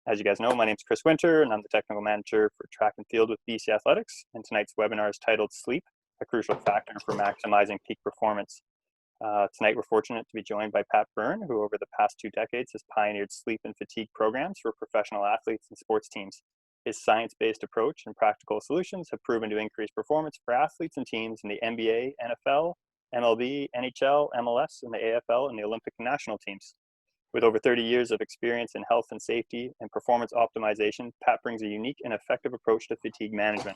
As you guys know, my name is Chris Winter, and I'm the Technical Manager for Track and Field with BC Athletics. And tonight's webinar is titled Sleep, a Crucial Factor for Maximizing Peak Performance. Tonight, we're fortunate to be joined by Pat Byrne, who over the past 2 decades has pioneered sleep and fatigue programs for professional athletes and sports teams. His science-based approach and practical solutions have proven to increase performance for athletes and teams in the NBA, NFL, MLB, NHL, MLS, and the AFL, and the Olympic national teams. With over 30 years of experience in health and safety and performance optimization, Pat brings a unique and effective approach to fatigue management.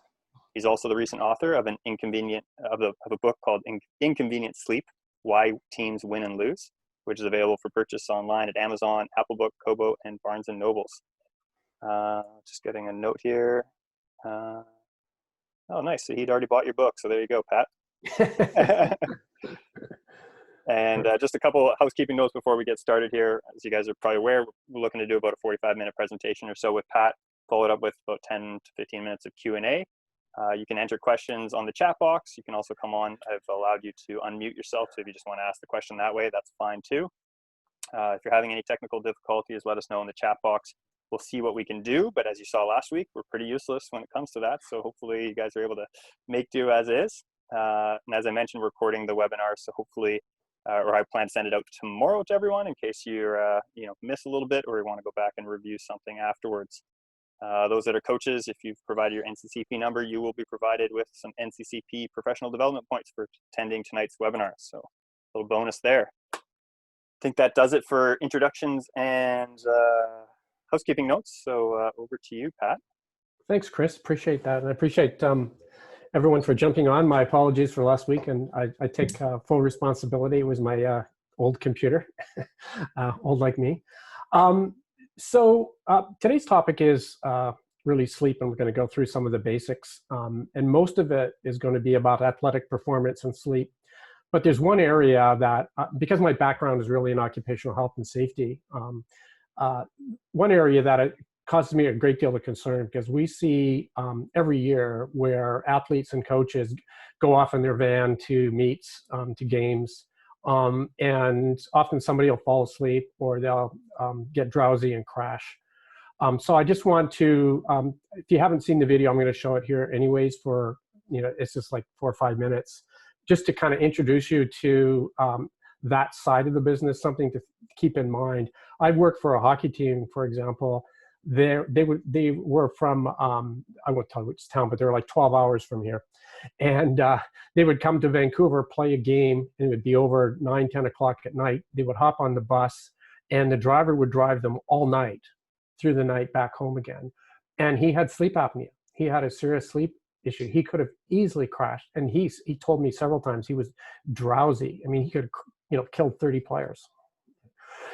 He's also the recent author of a book called Inconvenient Sleep: Why Teams Win and Lose, which is available for purchase online at Amazon, Apple Book, Kobo, and Barnes and Nobles. Just getting a note here. Oh, nice. So he'd already bought your book. So there you go, Pat. And just a couple housekeeping notes before we get started here. As you guys are probably aware, we're looking to do about a 45-minute presentation or so with Pat, followed up with about 10 to 15 minutes of Q&A. You can enter questions on the chat box. You can also come on. I've allowed you to unmute yourself, so if you just want to ask the question that way, that's fine too. If you're having any technical difficulties, let us know in the chat box. We'll see what we can do, but as you saw last week, we're pretty useless when it comes to that, so hopefully you guys are able to make do as is. And as I mentioned, we're recording the webinar, so hopefully, or I plan to send it out tomorrow to everyone in case you're, miss a little bit or you want to go back and review something afterwards. Those that are coaches, if you've provided your NCCP number, you will be provided with some NCCP professional development points for attending tonight's webinar. So a little bonus there. I think that does it for introductions and housekeeping notes. So over to you, Pat. Thanks, Chris. Appreciate that. And I appreciate everyone for jumping on. My apologies for last week, and I take full responsibility. It was my old computer, old like me. So today's topic is really sleep, and we're going to go through some of the basics. And most of it is going to be about athletic performance and sleep. But there's one area that, because my background is really in occupational health and safety, one area that it causes me a great deal of concern, because we see every year where athletes and coaches go off in their van to meets, to games, and often somebody will fall asleep or they'll get drowsy and crash. So I just want to, if you haven't seen the video, I'm going to show it here anyways for, it's just like 4 or 5 minutes, just to kind of introduce you to that side of the business, something to keep in mind. I worked for a hockey team, for example. They were from, I won't tell you which town, but they were like 12 hours from here. And they would come to Vancouver, play a game, and it would be over 9, 10 o'clock at night. They would hop on the bus, and the driver would drive them all night, through the night back home again. And he had sleep apnea. He had a serious sleep issue. He could have easily crashed. And he told me several times he was drowsy. I mean, he could have killed 30 players.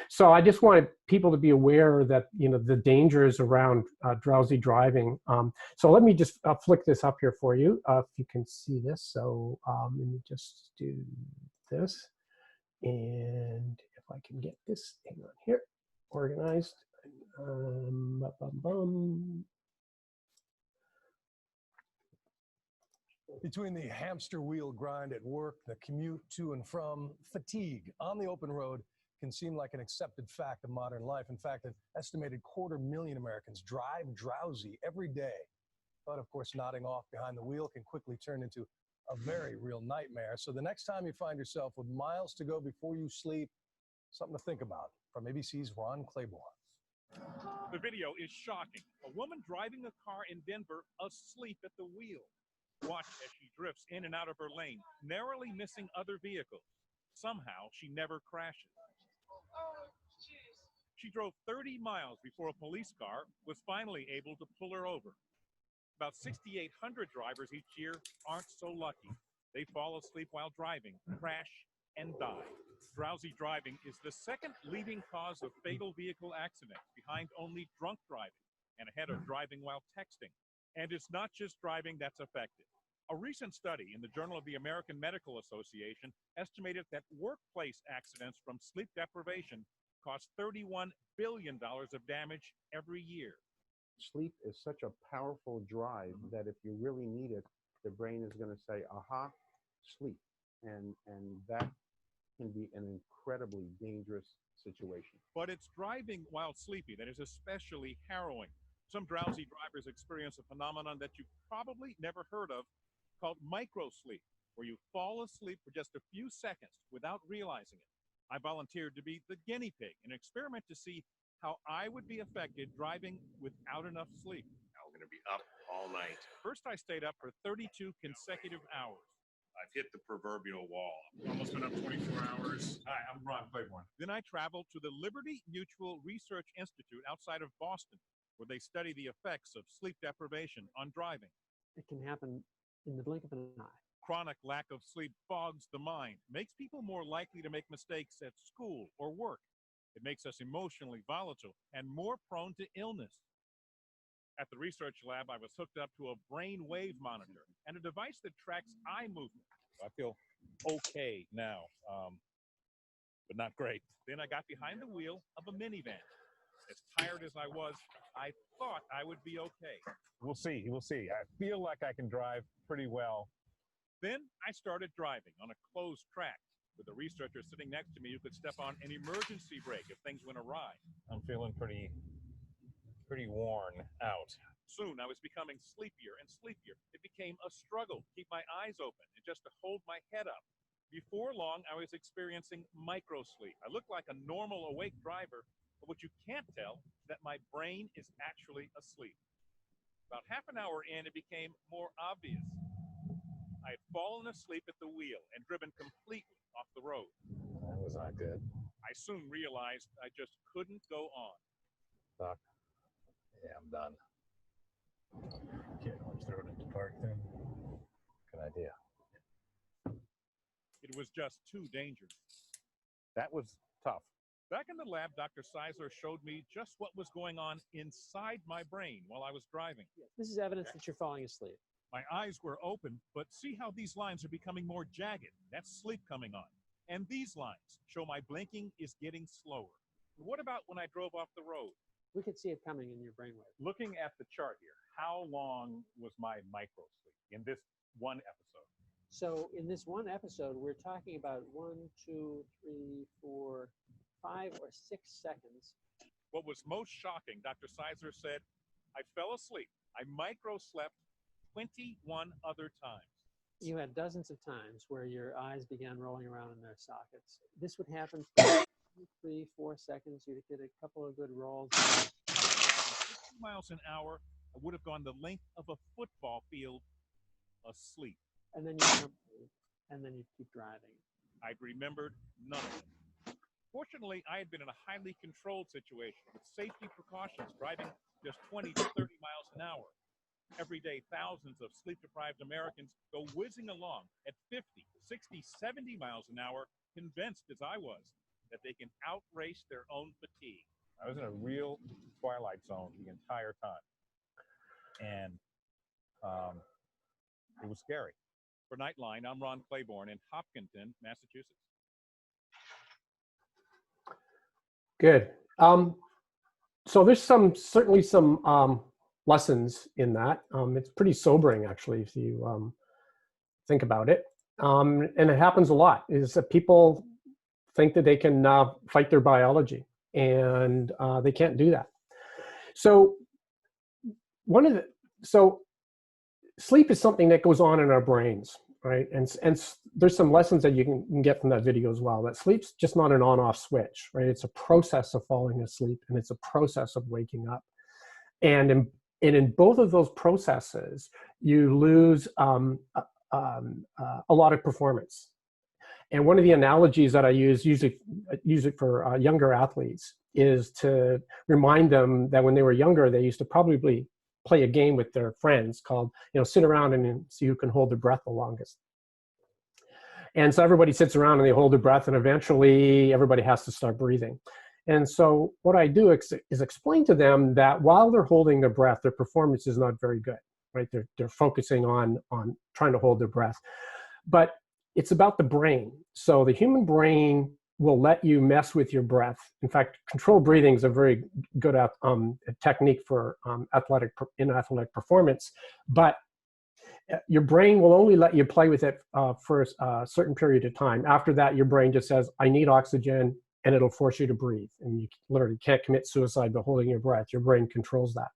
So I just wanted people to be aware that, the dangers around drowsy driving. So let me just flick this up here for you, if you can see this. So let me just do this. And if I can get this, hang on here, organized. Between the hamster wheel grind at work, the commute to and from, fatigue on the open road can seem like an accepted fact of modern life. In fact, an estimated 250,000 Americans drive drowsy every day. But of course, nodding off behind the wheel can quickly turn into a very real nightmare. So the next time you find yourself with miles to go before you sleep, something to think about. From ABC's Ron Claiborne. The video is shocking. A woman driving a car in Denver asleep at the wheel. Watch as she drifts in and out of her lane, narrowly missing other vehicles. Somehow, she never crashes. She drove 30 miles before a police car was finally able to pull her over. About 6,800 drivers each year aren't so lucky. They fall asleep while driving, crash, and die. Drowsy driving is the second leading cause of fatal vehicle accidents, behind only drunk driving and ahead of driving while texting. And it's not just driving that's affected. A recent study in the Journal of the American Medical Association estimated that workplace accidents from sleep deprivation cost $31 billion of damage every year. Sleep is such a powerful drive that if you really need it, the brain is going to say, aha, sleep. And that can be an incredibly dangerous situation. But it's driving while sleepy that is especially harrowing. Some drowsy drivers experience a phenomenon that you've probably never heard of called microsleep, where you fall asleep for just a few seconds without realizing it. I volunteered to be the guinea pig in an experiment to see how I would be affected driving without enough sleep. I'm going to be up all night. First, I stayed up for 32 consecutive hours. I've hit the proverbial wall. Almost been up 24 hours. Hi, I'm Ron Claiborne. Then I traveled to the Liberty Mutual Research Institute outside of Boston, where they study the effects of sleep deprivation on driving. It can happen in the blink of an eye. Chronic lack of sleep fogs the mind, makes people more likely to make mistakes at school or work. It makes us emotionally volatile and more prone to illness. At the research lab, I was hooked up to a Brainwave monitor and a device that tracks eye movement. I feel okay now, but not great. Then I got behind the wheel of a minivan. As tired as I was, I thought I would be okay. We'll see. We'll see. I feel like I can drive pretty well. Then I started driving on a closed track with a researcher sitting next to me who could step on an emergency brake if things went awry. I'm feeling pretty worn out. Soon I was becoming sleepier and sleepier. It became a struggle to keep my eyes open and just to hold my head up. Before long, I was experiencing microsleep. I looked like a normal awake driver, but what you can't tell is that my brain is actually asleep. About half an hour in, it became more obvious. I had fallen asleep at the wheel and driven completely off the road. That was not good. I soon realized I just couldn't go on. Doc, yeah, I'm done. Okay, let's throw it into park then. Good idea. It was just too dangerous. That was tough. Back in the lab, Dr. Seisler showed me just what was going on inside my brain while I was driving. This is evidence that you're falling asleep. My eyes were open, but see how these lines are becoming more jagged? That's sleep coming on. And these lines show my blinking is getting slower. What about when I drove off the road? We could see it coming in your brainwave. Looking at the chart here, how long was my microsleep in this one episode? So in this one episode, we're talking about 1, 2, 3, 4, 5 or 6 seconds. What was most shocking, Dr. Seisler said, I fell asleep. I microslept 21 other times. You had dozens of times where your eyes began rolling around in their sockets. This would happen for 2, 3, 4 seconds. You'd get a couple of good rolls. 50 miles an hour, I would have gone the length of a football field asleep. And then you keep driving. I'd remembered none of it. Fortunately, I had been in a highly controlled situation with safety precautions, driving just 20 to 30 miles an hour. Every day, thousands of sleep-deprived Americans go whizzing along at 50, 60, 70 miles an hour, convinced, as I was, that they can outrace their own fatigue. I was in a real twilight zone the entire time. And it was scary. For Nightline, I'm Ron Claiborne in Hopkinton, Massachusetts. Good. So there's certainly some lessons in that. It's pretty sobering, actually, if you think about it. And it happens a lot, is that people think that they can fight their biology, and they can't do that. So sleep is something that goes on in our brains, right? And there's some lessons that you can get from that video as well, that sleep's just not an on-off switch, right? It's a process of falling asleep, and it's a process of waking up. And in both of those processes, you lose a lot of performance. And one of the analogies that I use it for younger athletes is to remind them that when they were younger, they used to probably play a game with their friends called, sit around and see who can hold their breath the longest. And so everybody sits around and they hold their breath, and eventually everybody has to start breathing. And so what I do is explain to them that while they're holding their breath, their performance is not very good, right? They're focusing on trying to hold their breath. But it's about the brain. So the human brain will let you mess with your breath. In fact, controlled breathing is a very good technique for athletic performance. But your brain will only let you play with it for a certain period of time. After that, your brain just says, I need oxygen, and it'll force you to breathe. And you literally can't commit suicide by holding your breath. Your brain controls that.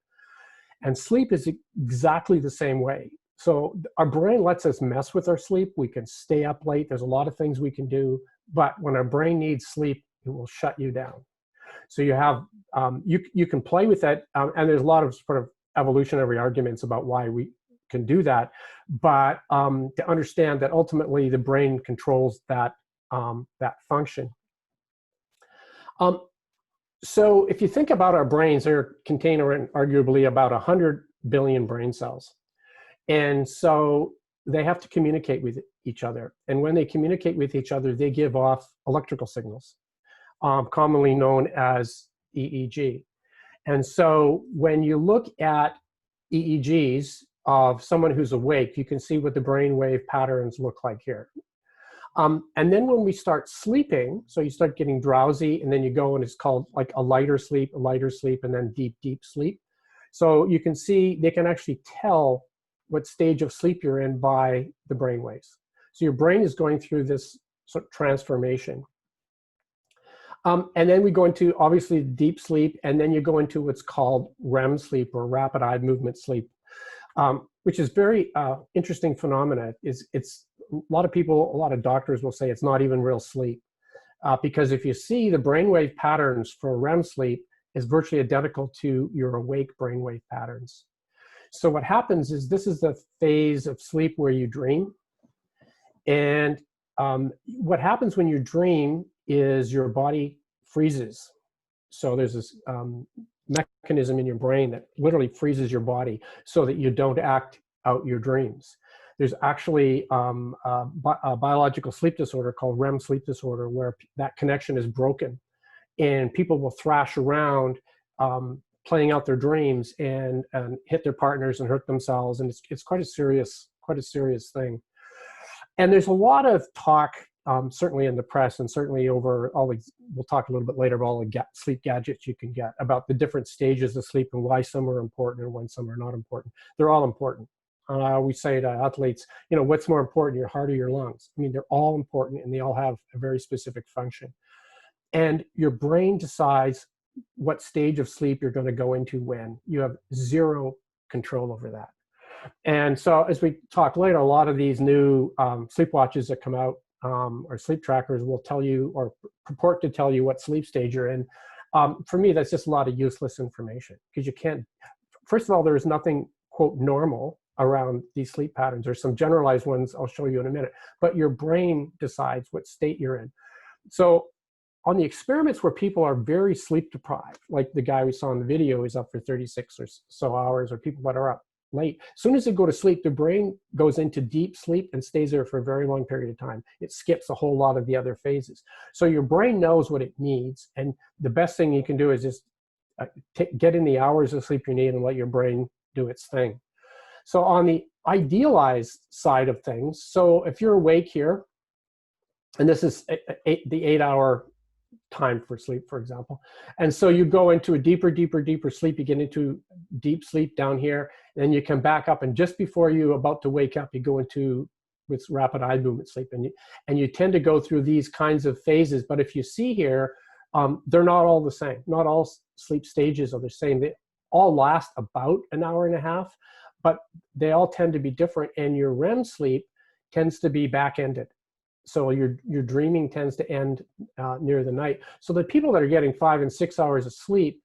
And sleep is exactly the same way. So our brain lets us mess with our sleep. We can stay up late. There's a lot of things we can do. But when our brain needs sleep, it will shut you down. So you have, you can play with it. And there's a lot of sort of evolutionary arguments about why we can do that. But to understand that ultimately the brain controls that, that function. So if you think about our brains, they contain arguably about 100 billion brain cells. And so they have to communicate with each other. And when they communicate with each other, they give off electrical signals, commonly known as EEG. And so when you look at EEGs of someone who's awake, you can see what the brainwave patterns look like here. And then when we start sleeping, so you start getting drowsy, and then you go and it's called like a lighter sleep, and then deep, deep sleep. So you can see they can actually tell what stage of sleep you're in by the brain waves. So your brain is going through this sort of transformation. And then we go into obviously deep sleep, and then you go into what's called REM sleep, or rapid eye movement sleep, which is very interesting phenomena. It's a lot of people, a lot of doctors will say it's not even real sleep, because if you see the brainwave patterns for REM sleep is virtually identical to your awake brainwave patterns. So what happens is this is the phase of sleep where you dream. And what happens when you dream is your body freezes. So there's this mechanism in your brain that literally freezes your body so that you don't act out your dreams. There's actually a biological sleep disorder called REM sleep disorder, where that connection is broken, and people will thrash around playing out their dreams and hit their partners and hurt themselves, and it's quite a serious thing. And there's a lot of talk, certainly in the press and certainly over all the, we'll talk a little bit later about all the sleep gadgets you can get, about the different stages of sleep and why some are important and when some are not important. They're all important. I always say to athletes, you know, what's more important, your heart or your lungs? I mean, they're all important and they all have a very specific function. And your brain decides what stage of sleep you're going to go into when. You have zero control over that. And so as we talk later, a lot of these new sleep watches that come out, or sleep trackers, will tell you or purport to tell you what sleep stage you're in. For me, that's just a lot of useless information, because you can't, first of all, there is nothing, quote, normal around these sleep patterns. There's some generalized ones I'll show you in a minute, but your brain decides what state you're in. So on the experiments where people are very sleep deprived, like the guy we saw in the video is up for 36 or so hours, or people that are up late, as soon as they go to sleep, the brain goes into deep sleep and stays there for a very long period of time. It skips a whole lot of the other phases. So your brain knows what it needs, and the best thing you can do is just get in the hours of sleep you need and let your brain do its thing. So on the idealized side of things, so if you're awake here, and this is the 8-hour time for sleep, for example. And so you go into a deeper, deeper, deeper sleep. You get into deep sleep down here, and then you come back up. And just before you're about to wake up, you go into with rapid eye movement sleep. And you tend to go through these kinds of phases. But if you see here, they're not all the same. Not all sleep stages are the same. They all last about an hour and a half, but they all tend to be different. And your REM sleep tends to be back-ended. So your dreaming tends to end near the night. So the people that are getting 5 and 6 hours of sleep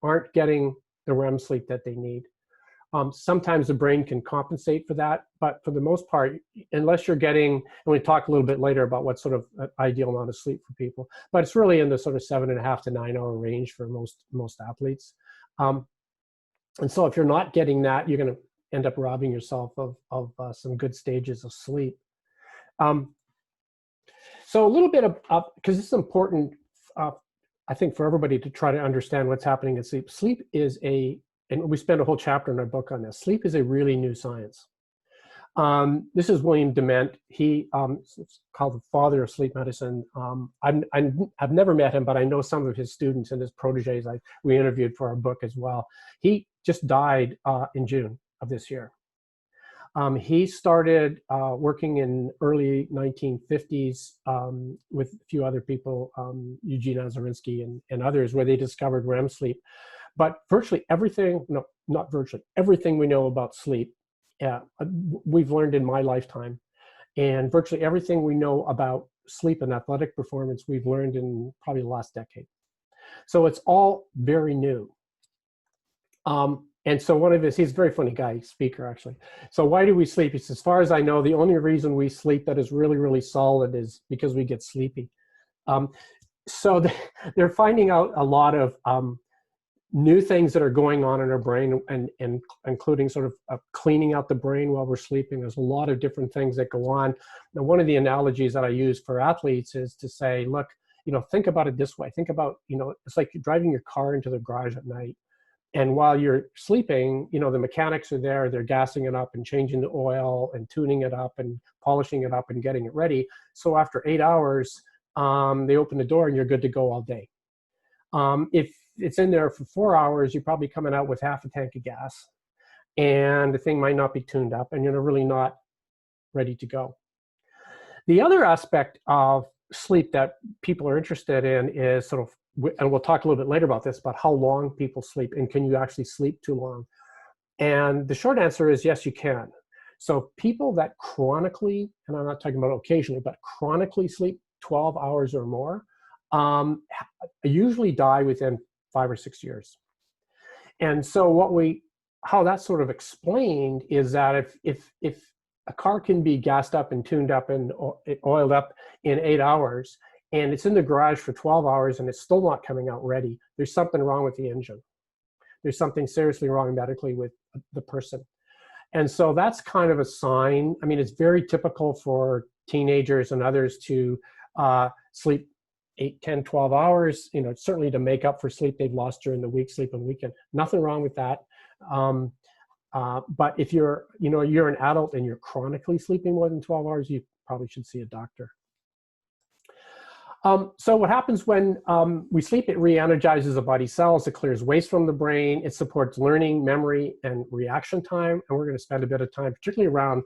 aren't getting the REM sleep that they need. Sometimes the brain can compensate for that, but for the most part, unless you're getting, and we talk a little bit later about what sort of ideal amount of sleep for people, but it's really in the sort of 7.5 to 9 hour range for most athletes. And so if you're not getting that, you're going to end up robbing yourself of some good stages of sleep. So a little bit of, because this is important, I think, for everybody to try to understand what's happening in sleep. Sleep is and we spend a whole chapter in our book on this. Sleep is a really new science. This is William Dement. He is called the father of sleep medicine. I've never met him, but I know some of his students and his proteges we interviewed for our book as well. He just died in June of this year. He started working in early 1950s with a few other people, Eugene Azarinsky and others, where they discovered REM sleep. But virtually everything, no, not virtually, everything we know about sleep, we've learned in my lifetime. And virtually everything we know about sleep and athletic performance, we've learned in probably the last decade. So it's all very new. And so one of his, he's a very funny guy, speaker actually. So why do we sleep? He says, as far as I know, the only reason we sleep that is really, really solid is because we get sleepy. So they're finding out a lot of new things that are going on in our brain, and including sort of cleaning out the brain while we're sleeping. There's a lot of different things that go on. Now, one of the analogies that I use for athletes is to say, look, think about it this way. Think about, it's like you're driving your car into the garage at night. And while you're sleeping, the mechanics are there, they're gassing it up and changing the oil and tuning it up and polishing it up and getting it ready. So after 8 hours, they open the door and you're good to go all day. If it's in there for 4 hours, you're probably coming out with half a tank of gas and the thing might not be tuned up and you're really not ready to go. The other aspect of sleep that people are interested in is sort of, and we'll talk a little bit later about this, about how long people sleep and can you actually sleep too long? And the short answer is yes, you can. So people that chronically, and I'm not talking about occasionally, but chronically sleep 12 hours or more, usually die within 5 or 6 years. And so how that's sort of explained is that if a car can be gassed up and tuned up and oiled up in 8 hours, and it's in the garage for 12 hours and it's still not coming out ready, there's something wrong with the engine. There's something seriously wrong medically with the person. And so that's kind of a sign. I mean, it's very typical for teenagers and others to sleep 8, 10, 12 hours, certainly to make up for sleep they've lost during the week, sleep on the weekend. Nothing wrong with that. But if you're an adult and you're chronically sleeping more than 12 hours, you probably should see a doctor. So what happens when we sleep, it re-energizes the body cells, it clears waste from the brain, it supports learning, memory, and reaction time. And we're going to spend a bit of time, particularly around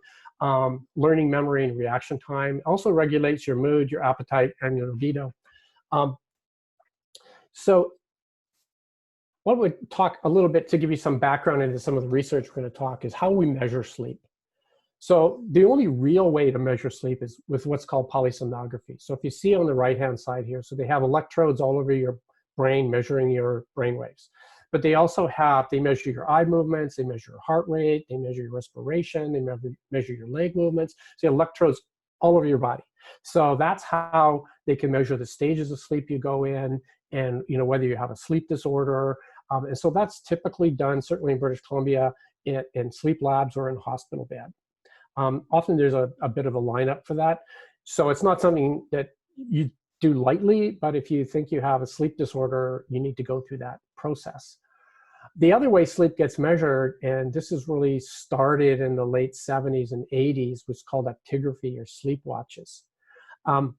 learning, memory, and reaction time. It also regulates your mood, your appetite, and your libido. So what we'll talk a little bit to give you some background into some of the research we're going to talk is how we measure sleep. So the only real way to measure sleep is with what's called polysomnography. So if you see on the right-hand side here, so they have electrodes all over your brain measuring your brain waves. But they also they measure your eye movements, they measure your heart rate, they measure your respiration, they measure your leg movements. So electrodes all over your body. So that's how they can measure the stages of sleep you go in and whether you have a sleep disorder. And so that's typically done, certainly in British Columbia, in sleep labs or in hospital bed. Often there's a bit of a lineup for that. So it's not something that you do lightly, but if you think you have a sleep disorder, you need to go through that process. The other way sleep gets measured, and this is really started in the late 70s and 80s, was called actigraphy or sleep watches. And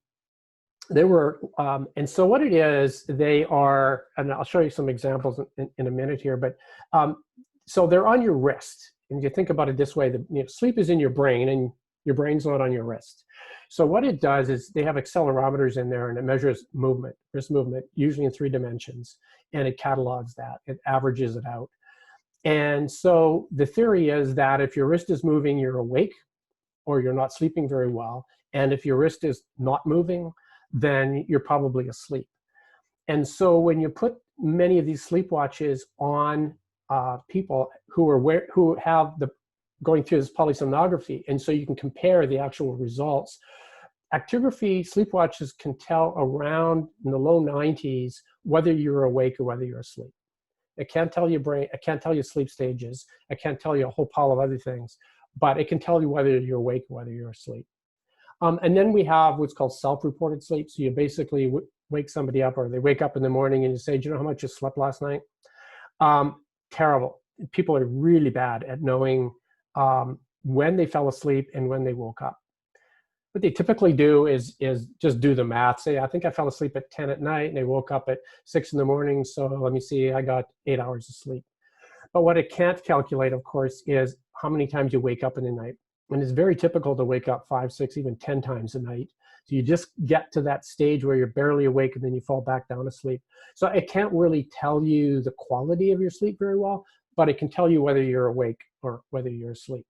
so what it is, they are, and I'll show you some examples in a minute here, but so they're on your wrist. And you think about it this way, sleep is in your brain and your brain's not on your wrist. So what it does is they have accelerometers in there and it measures movement, wrist movement, usually in 3 dimensions, and it catalogs that, it averages it out. And so the theory is that if your wrist is moving, you're awake or you're not sleeping very well. And if your wrist is not moving, then you're probably asleep. And so when you put many of these sleep watches on people who have going through this polysomnography, and so you can compare the actual results. Actigraphy sleep watches can tell around in the low 90s whether you're awake or whether you're asleep. It can't tell you it can't tell you sleep stages. It can't tell you a whole pile of other things, but it can tell you whether you're awake or whether you're asleep. And then we have what's called self-reported sleep. So you basically wake somebody up, or they wake up in the morning and you say, do you know how much you slept last night? Terrible. People are really bad at knowing when they fell asleep and when they woke up. What they typically do is just do the math. Say, I think I fell asleep at 10 at night and I woke up at 6 in the morning. So let me see, I got 8 hours of sleep. But what it can't calculate, of course, is how many times you wake up in the night. And it's very typical to wake up 5, 6, even 10 times a night. So you just get to that stage where you're barely awake and then you fall back down asleep. So it can't really tell you the quality of your sleep very well, but it can tell you whether you're awake or whether you're asleep.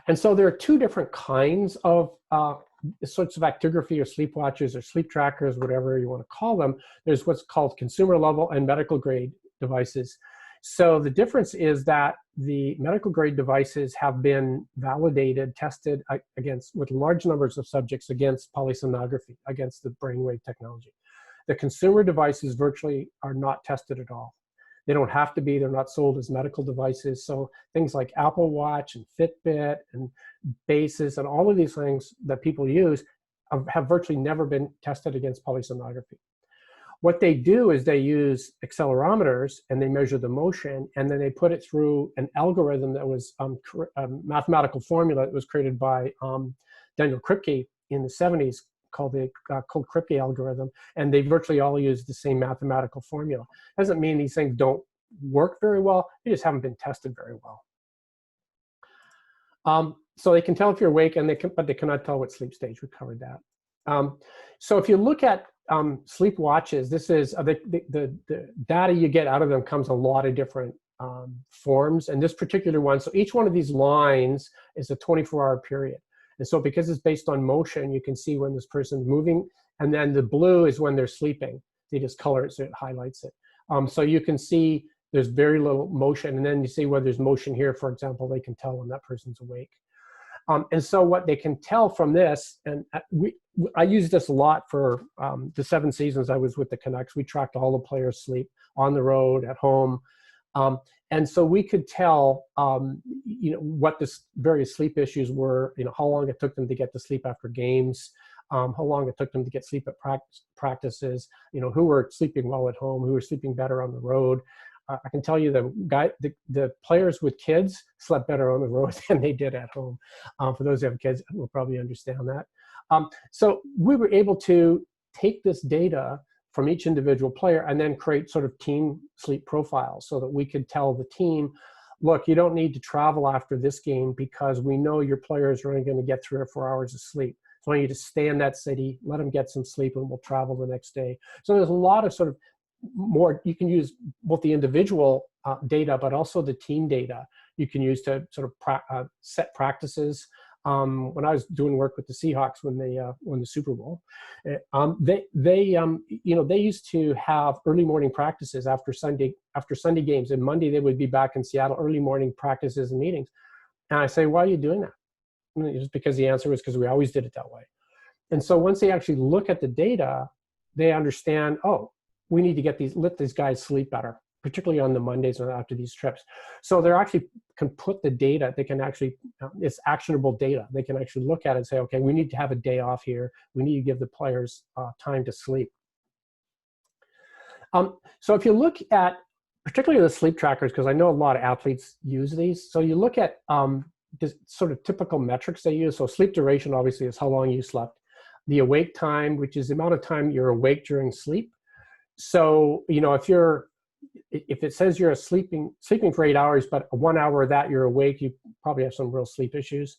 And so there are two different kinds of sorts of actigraphy or sleep watches or sleep trackers, whatever you want to call them. There's what's called consumer level and medical grade devices. So the difference is that the medical grade devices have been validated, tested against with large numbers of subjects against polysomnography, against the brainwave technology. The consumer devices virtually are not tested at all. They don't have to be, they're not sold as medical devices. So things like Apple Watch and Fitbit and bases and all of these things that people use have virtually never been tested against polysomnography. What they do is they use accelerometers and they measure the motion, and then they put it through an algorithm that was a mathematical formula that was created by Daniel Kripke in the 70s called the Kripke algorithm, and they virtually all use the same mathematical formula. Doesn't mean these things don't work very well, they just haven't been tested very well. So they can tell if you're awake, and but they cannot tell what sleep stage. We covered that. So if you look at sleep watches, this is the data you get out of them comes a lot of different forms, and this particular one, so each one of these lines is a 24-hour period. And so because it's based on motion, you can see when this person's moving, and then the blue is when they're sleeping. They just color it so it highlights it. So you can see there's very little motion, and then you see where there's motion here, for example, they can tell when that person's awake. And so what they can tell from this, and I used this a lot for the 7 seasons I was with the Canucks. We tracked all the players' sleep on the road, at home. And so we could tell, what the various sleep issues were, how long it took them to get to sleep after games, how long it took them to get sleep at practices, who were sleeping well at home, who were sleeping better on the road. I can tell you the players with kids slept better on the road than they did at home. For those who have kids, will probably understand that. So we were able to take this data from each individual player and then create sort of team sleep profiles so that we could tell the team, look, you don't need to travel after this game because we know your players are only going to get 3 or 4 hours of sleep. So I want you to stay in that city, let them get some sleep, and we'll travel the next day. So there's a lot of sort of more, you can use both the individual data, but also the team data you can use to sort of set practices. When I was doing work with the Seahawks when they won the Super Bowl, they used to have early morning practices after Sunday games, and Monday they would be back in Seattle, early morning practices and meetings. And I say, why are you doing that? And just because the answer was because we always did it that way. And so once they actually look at the data, they understand, oh, we need to let these guys sleep better, particularly on the Mondays or after these trips. So they actually can put the data, they can actually, it's actionable data. They can actually look at it and say, okay, we need to have a day off here. We need to give the players time to sleep. So if you look at, particularly the sleep trackers, because I know a lot of athletes use these. So you look at the sort of typical metrics they use. So sleep duration, obviously, is how long you slept. The awake time, which is the amount of time you're awake during sleep. So, if it says you're sleeping for 8 hours, but 1 hour of that you're awake, you probably have some real sleep issues.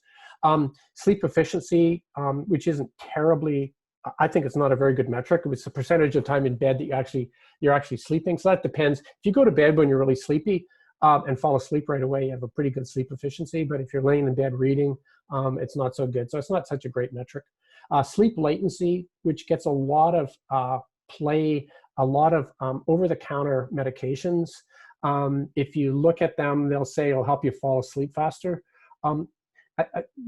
Sleep efficiency, which isn't terribly, I think it's not a very good metric. It's the percentage of time in bed that you're actually sleeping. So that depends. If you go to bed when you're really sleepy and fall asleep right away, you have a pretty good sleep efficiency. But if you're laying in bed reading, it's not so good. So it's not such a great metric. Sleep latency, which gets a lot of play, a lot of over-the-counter medications. If you look at them, they'll say it'll help you fall asleep faster.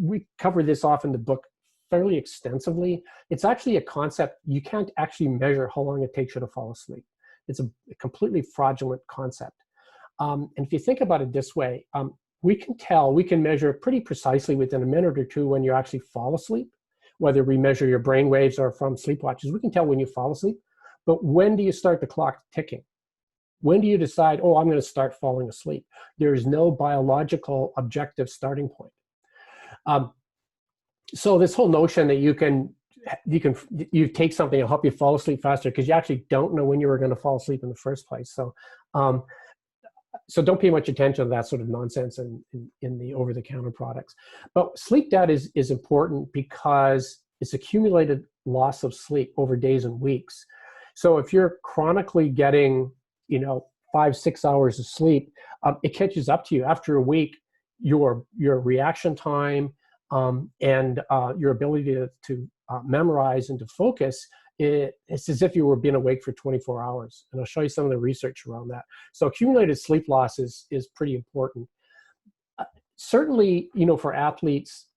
We cover this off in the book fairly extensively. It's actually a concept. You can't actually measure how long it takes you to fall asleep. It's a completely fraudulent concept. And if you think about it this way, we can measure pretty precisely within a minute or two when you actually fall asleep, whether we measure your brain waves or from sleep watches. We can tell when you fall asleep. But when do you start the clock ticking? When do you decide, oh, I'm going to start falling asleep? There is no biological objective starting point. So this whole notion that you take something and help you fall asleep faster because you actually don't know when you were going to fall asleep in the first place. So So don't pay much attention to that sort of nonsense in the over-the-counter products. But sleep debt is important because it's accumulated loss of sleep over days and weeks. So if you're chronically getting, 5-6 hours of sleep, it catches up to you after a week. Your reaction time and your ability to memorize and to focus, it's as if you were being awake for 24 hours. And I'll show you some of the research around that. So accumulated sleep loss is pretty important. Certainly, for athletes,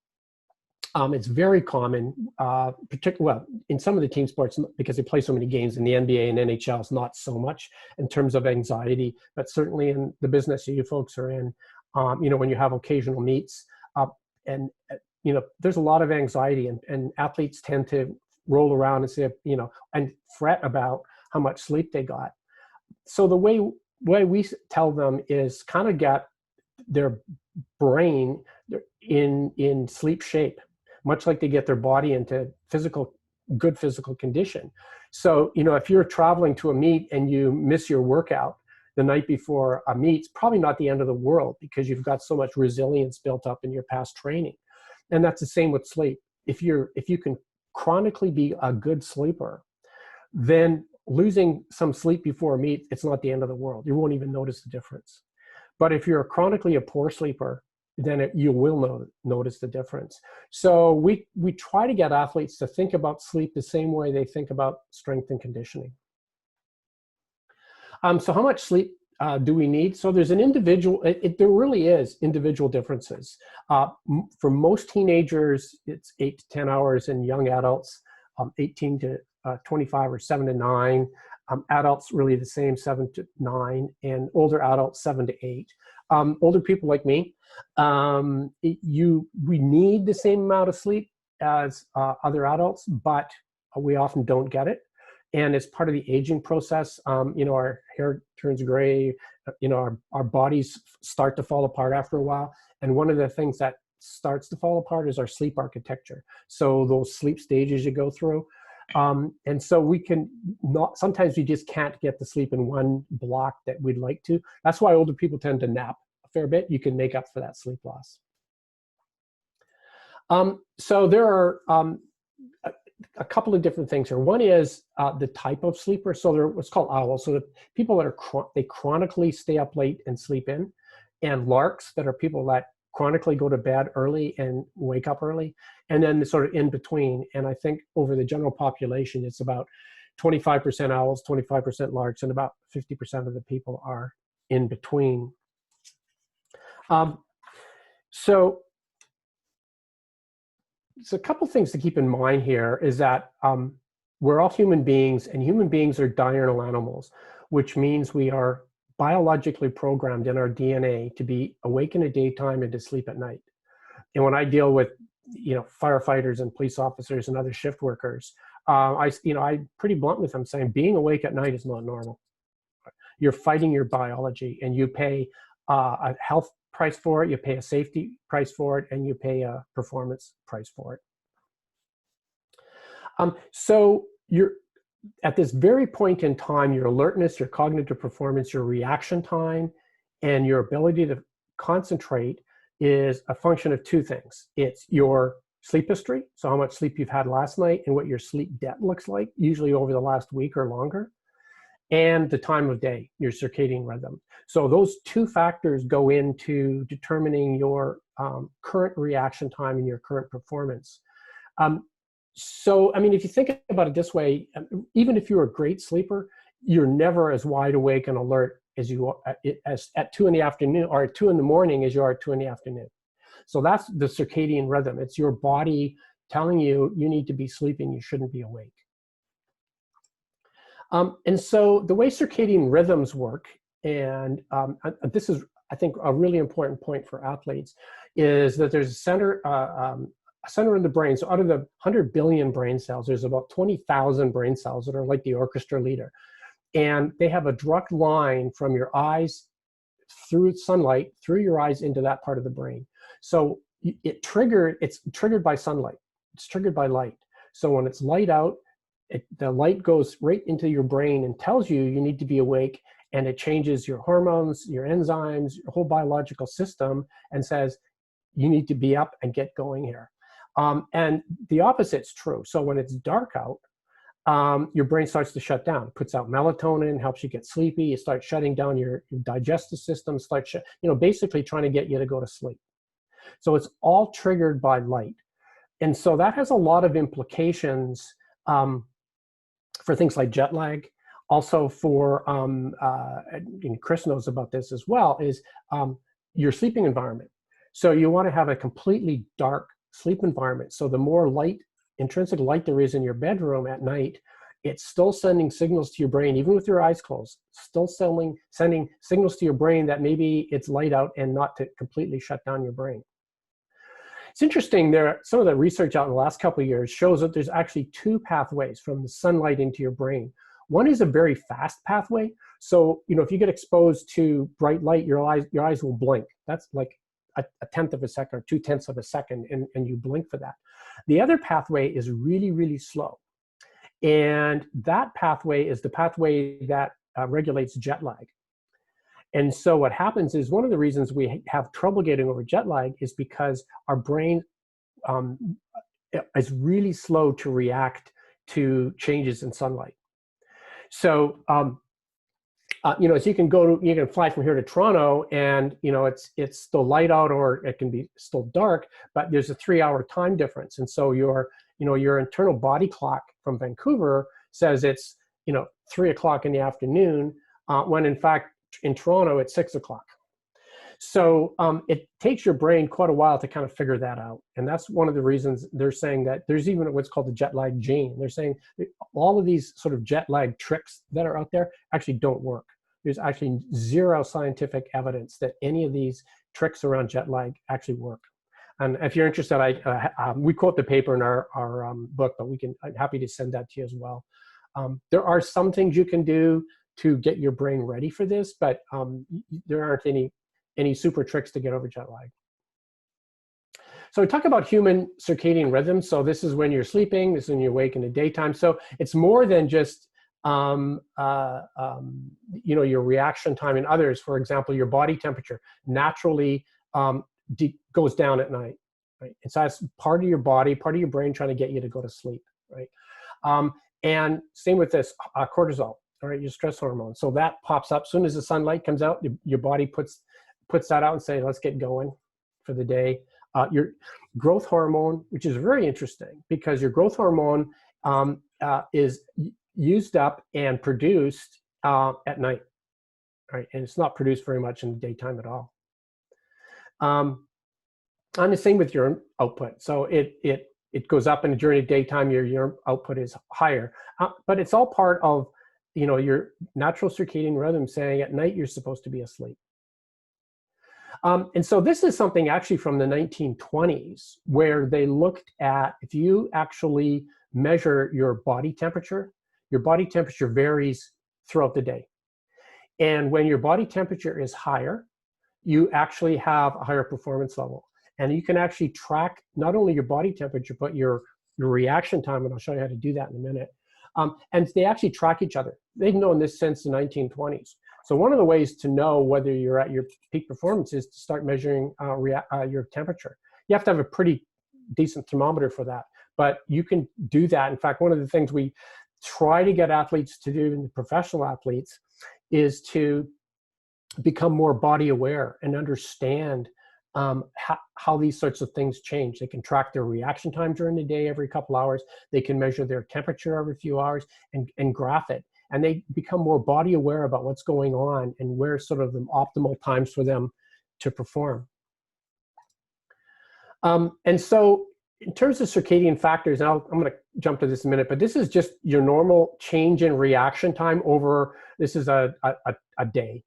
it's very common, particularly in some of the team sports, because they play so many games. In the NBA and NHL, it's not so much in terms of anxiety, but certainly in the business you folks are in, when you have occasional meets, and there's a lot of anxiety, and athletes tend to roll around and say, and fret about how much sleep they got. So the way we tell them is kind of get their brain in sleep shape, much like they get their body into good physical condition. So, if you're traveling to a meet and you miss your workout the night before a meet, it's probably not the end of the world, because you've got so much resilience built up in your past training. And that's the same with sleep. If you can chronically be a good sleeper, then losing some sleep before a meet, it's not the end of the world. You won't even notice the difference. But if you're chronically a poor sleeper, then you will notice the difference. So we try to get athletes to think about sleep the same way they think about strength and conditioning. So how much sleep do we need? So there's an individual, there really is individual differences. For most teenagers, it's 8 to 10 hours, and young adults, 18 to 25 or 7 to 9. Adults really the same, 7 to 9, and older adults 7 to 8. Older people like me, we need the same amount of sleep as other adults, but we often don't get it. And it's part of the aging process. Our hair turns gray, our bodies start to fall apart after a while. And one of the things that starts to fall apart is our sleep architecture. So those sleep stages you go through. And so sometimes we just can't get the sleep in one block that we'd like to. That's why older people tend to nap a fair bit. You can make up for that sleep loss. So there are a couple of different things here. One is the type of sleeper. So they're what's called owls. So the people that they chronically stay up late and sleep in, and larks, that are people that chronically go to bed early and wake up early, and then the sort of in between. And I think over the general population, it's about 25% owls, 25% larks, and about 50% of the people are in between. So a couple things to keep in mind here is that we're all human beings, and human beings are diurnal animals, which means we are biologically programmed in our DNA to be awake in the daytime and to sleep at night. And when I deal with, firefighters and police officers and other shift workers, I'm pretty blunt with them, saying being awake at night is not normal. You're fighting your biology, and you pay a health price for it, you pay a safety price for it, and you pay a performance price for it. So you're at this very point in time, your alertness, your cognitive performance, your reaction time, and your ability to concentrate is a function of two things. It's your sleep history, so how much sleep you've had last night and what your sleep debt looks like, usually over the last week or longer, and the time of day, your circadian rhythm. So those two factors go into determining your current reaction time and your current performance. So, if you think about it this way, even if you're a great sleeper, you're never as wide awake and alert as you are at 2 in the afternoon, or at 2 in the morning as you are at 2 in the afternoon. So that's the circadian rhythm. It's your body telling you need to be sleeping, you shouldn't be awake. And so the way circadian rhythms work, and this is, I think, a really important point for athletes, is that there's a center in the brain. So out of the 100 billion brain cells, there's about 20,000 brain cells that are like the orchestra leader. And they have a direct line from your eyes through sunlight, through your eyes into that part of the brain. So it's triggered by sunlight. It's triggered by light. So when it's light out, the light goes right into your brain and tells you need to be awake. and it changes your hormones, your enzymes, your whole biological system, and says, you need to be up and get going here. And the opposite's true. So when it's dark out, your brain starts to shut down, puts out melatonin, helps you get sleepy. You start shutting down your digestive system, basically trying to get you to go to sleep. So it's all triggered by light. And so that has a lot of implications for things like jet lag. Also for, and Chris knows about this as well, is your sleeping environment. So you want to have a completely dark sleep environment. So the more light, intrinsic light there is in your bedroom at night, it's still sending signals to your brain, even with your eyes closed, still sending signals to your brain that maybe it's light out and not to completely shut down your brain. It's interesting, some of the research out in the last couple of years shows that there's actually two pathways from the sunlight into your brain. One is a very fast pathway. So, if you get exposed to bright light, your eyes will blink. That's like a tenth of a second or 2/10 of a second, and you blink for that. The other pathway is really, really slow. And that pathway is the pathway that regulates jet lag. And so what happens is, one of the reasons we have trouble getting over jet lag is because our brain is really slow to react to changes in sunlight. So, as you can fly from here to Toronto, and it's still light out, or it can be still dark, but there's a 3-hour time difference. And so your internal body clock from Vancouver says it's 3 o'clock in the afternoon, when in fact in Toronto it's 6 o'clock. So it takes your brain quite a while to kind of figure that out. And that's one of the reasons they're saying that there's even what's called the jet lag gene. They're saying all of these sort of jet lag tricks that are out there actually don't work. There's actually zero scientific evidence that any of these tricks around jet lag actually work. And if you're interested, we quote the paper in our book, but I'm happy to send that to you as well. There are some things you can do to get your brain ready for this, but there aren't any super tricks to get over jet lag. So we talk about human circadian rhythms. So this is when you're sleeping, this is when you're awake in the daytime. So it's more than just your reaction time in others. For example, your body temperature naturally goes down at night, right? And so that's part of your body, part of your brain trying to get you to go to sleep, right? And same with this cortisol, all right, your stress hormone. So that pops up as soon as the sunlight comes out. Your body puts that out and say, let's get going for the day. Your growth hormone, which is very interesting, because your growth hormone is used up and produced at night, right? And it's not produced very much in the daytime at all. And the same with your output. So it goes up, and during the daytime your output is higher. But it's all part of your natural circadian rhythm saying at night you're supposed to be asleep. And so this is something actually from the 1920s, where they looked at, if you actually measure your body temperature varies throughout the day. And when your body temperature is higher, you actually have a higher performance level. And you can actually track not only your body temperature, but your reaction time, and I'll show you how to do that in a minute. And they actually track each other. They've known this since the 1920s. So one of the ways to know whether you're at your peak performance is to start measuring your temperature. You have to have a pretty decent thermometer for that, but you can do that. In fact, one of the things we try to get athletes to do, and professional athletes, is to become more body aware and understand how these sorts of things change. They can track their reaction time during the day every couple hours. They can measure their temperature every few hours and graph it. And they become more body aware about what's going on and where sort of the optimal times for them to perform. And so in terms of circadian factors, and I'm going to jump to this in a minute, but this is just your normal change in reaction time over, this is a day.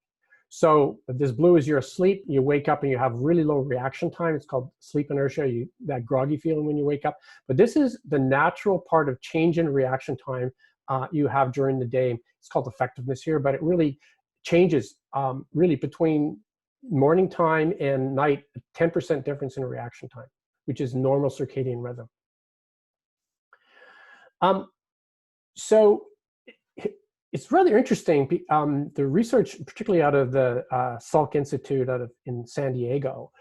So this blue is you're asleep, you wake up and you have really low reaction time. It's called sleep inertia, that groggy feeling when you wake up. But this is the natural part of change in reaction time you have during the day. It's called effectiveness here, but it really changes really between morning time and night, a 10% difference in reaction time, which is normal circadian rhythm. So it's rather interesting. The research, particularly out of the Salk Institute in San Diego,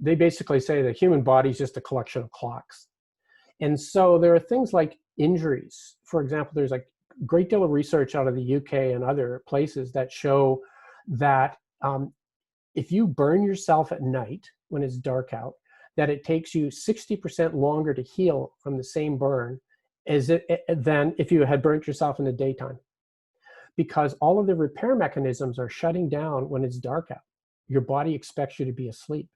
they basically say the human body is just a collection of clocks. And so there are things like injuries. For example, there's a great deal of research out of the UK and other places that show that if you burn yourself at night when it's dark out, that it takes you 60% longer to heal from the same burn than if you had burnt yourself in the daytime. Because all of the repair mechanisms are shutting down when it's dark out. Your body expects you to be asleep.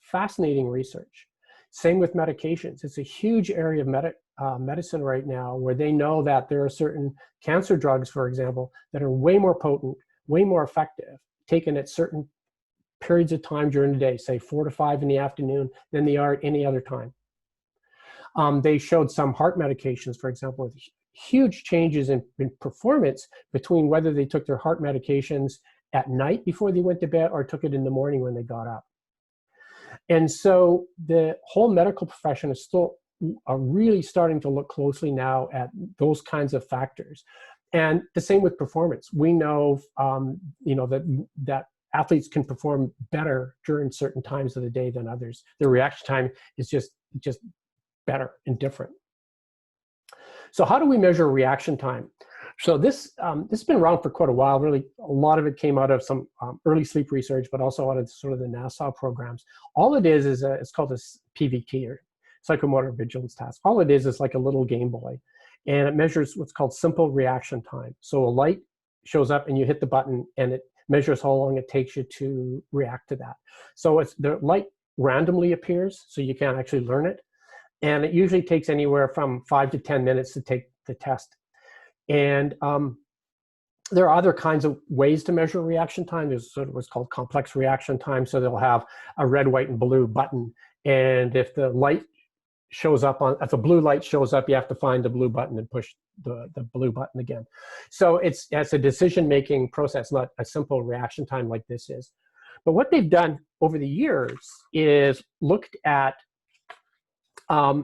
Fascinating research. Same with medications. It's a huge area of medicine right now where they know that there are certain cancer drugs, for example, that are way more potent, way more effective, taken at certain periods of time during the day, say 4 to 5 in the afternoon, than they are at any other time. They showed some heart medications, for example, with huge changes in performance between whether they took their heart medications at night before they went to bed or took it in the morning when they got up. And so the whole medical profession is still really starting to look closely now at those kinds of factors. And the same with performance. We know, that athletes can perform better during certain times of the day than others. Their reaction time is just better and different. So how do we measure reaction time? So this has been around for quite a while. Really, a lot of it came out of some early sleep research, but also out of sort of the NASA programs. All it is it's called a PVT, or psychomotor vigilance task. All it is like a little Game Boy, and it measures what's called simple reaction time. So a light shows up and you hit the button and it measures how long it takes you to react to that. So the light randomly appears, so you can't actually learn it. And it usually takes anywhere from 5 to 10 minutes to take the test. And there are other kinds of ways to measure reaction time. There's sort of what's called complex reaction time. So they'll have a red, white, and blue button. And if the light shows up if the blue light shows up, you have to find the blue button and push the blue button again. So it's a decision-making process, not a simple reaction time like this is. But what they've done over the years is looked at let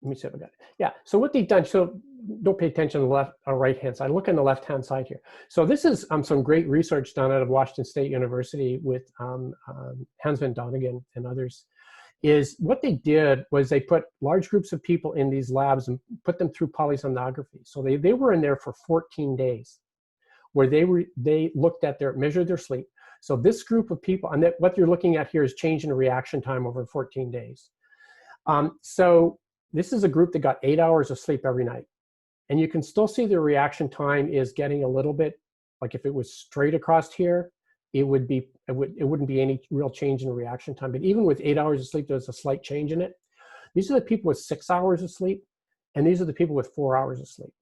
me see if I got it. Yeah, so what they've done, so don't pay attention to the left or right-hand side. Look on the left-hand side here. So this is some great research done out of Washington State University with Hans van Donegan and others. Is what they did was they put large groups of people in these labs and put them through polysomnography. So they were in there for 14 days where they looked at measured their sleep. So this group of people, and what you're looking at here is change in reaction time over 14 days. So this is a group that got 8 hours of sleep every night. And you can still see the reaction time is getting a little bit, like if it was straight across here, it wouldn't be any real change in reaction time. But even with 8 hours of sleep, there's a slight change in it. These are the people with 6 hours of sleep, and these are the people with 4 hours of sleep.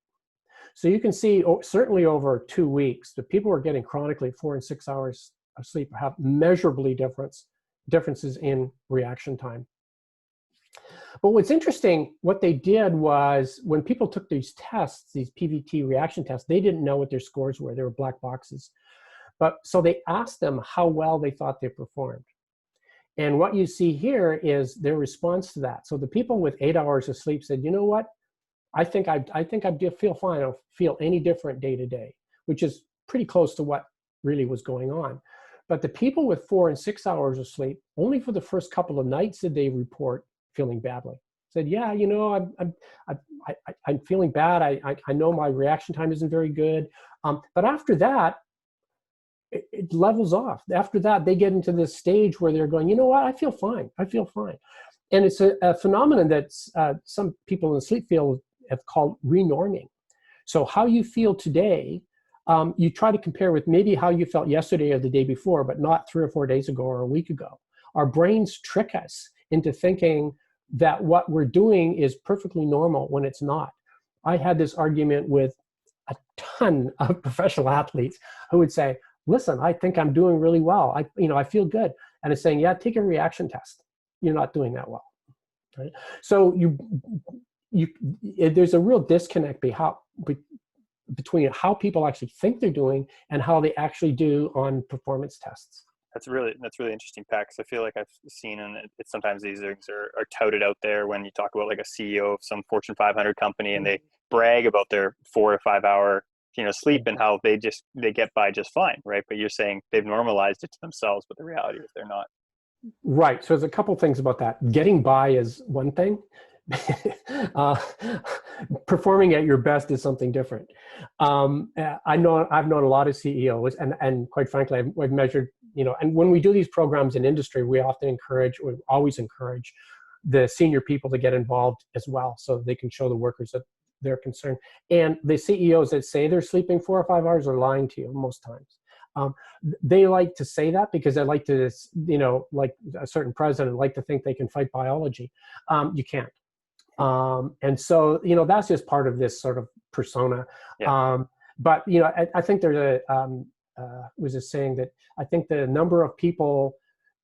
So you can see, certainly over 2 weeks, the people who are getting chronically 4 and 6 hours of sleep have measurably differences in reaction time. But what's interesting, what they did was when people took these tests, these PVT reaction tests, they didn't know what their scores were. They were black boxes. But so they asked them how well they thought they performed. And what you see here is their response to that. So the people with 8 hours of sleep said, you know what? I think I feel fine. I don't feel any different day to day, which is pretty close to what really was going on. But the people with 4 and 6 hours of sleep, only for the first couple of nights did they report feeling badly. Said, yeah, you know, I'm feeling bad. I know my reaction time isn't very good. But after that, it levels off. After that, they get into this stage where they're going, you know what, I feel fine. I feel fine. And it's a phenomenon that some people in the sleep field have called renorming. So how you feel today, you try to compare with maybe how you felt yesterday or the day before, but not 3 or 4 days ago or a week ago. Our brains trick us into thinking that what we're doing is perfectly normal when it's not. I had this argument with a ton of professional athletes who would say, listen, I think I'm doing really well. I feel good. And it's saying, yeah, take a reaction test. You're not doing that well. Right? So there's a real disconnect between how people actually think they're doing and how they actually do on performance tests. That's really interesting, Pat, because I feel like I've seen, and it's sometimes these things are touted out there when you talk about like a CEO of some Fortune 500 company, and they brag about their 4 to 5 hour, sleep and how they get by just fine, right? But you're saying they've normalized it to themselves, but the reality is they're not. Right. So there's a couple things about that. Getting by is one thing. Performing at your best is something different. I've known a lot of CEOs, and quite frankly, I've measured, and when we do these programs in industry, we always encourage the senior people to get involved as well, so they can show the workers that they're concerned. And the CEOs that say they're sleeping 4 or 5 hours are lying to you most times. They like to say that because they like to, like a certain president, like to think they can fight biology. You can't. And so, that's just part of this sort of persona. Yeah. But, I think there's was a saying that I think the number of people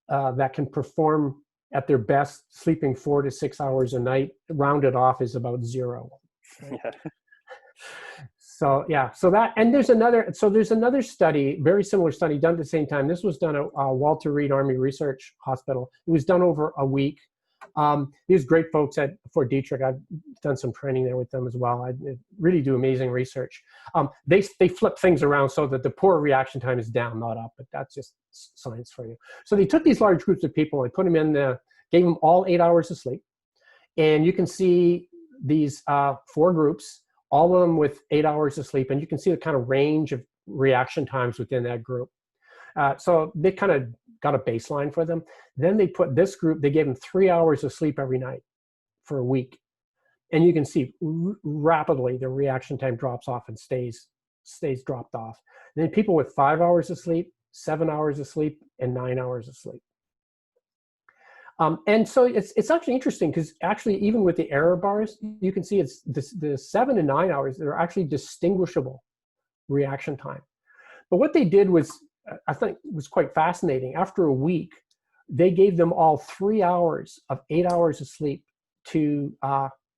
that can perform at their best sleeping 4 to 6 hours a night, rounded off, is about 0. Right? Yeah. So yeah, and there's another study, very similar study done at the same time. This was done at Walter Reed Army Research Hospital. It was done over a week. These great folks at Fort Detrick, I've done some training there with them as well. I really do amazing research. They flip things around so that the poor reaction time is down, not up, but that's just science for you. So they took these large groups of people and put them gave them all 8 hours of sleep. And you can see these 4 groups, all of them with 8 hours of sleep, and you can see the kind of range of reaction times within that group. So they kind of got a baseline for them. Then they put this group, they gave them 3 hours of sleep every night for a week. And you can see rapidly the reaction time drops off and stays dropped off. And then people with 5 hours of sleep, 7 hours of sleep, and 9 hours of sleep. And so it's actually interesting because actually even with the error bars, you can see it's the 7 and 9 hours, they're actually distinguishable reaction time. But what they did was, I think, was quite fascinating. After a week, they gave them all 3 hours of 8 hours of sleep to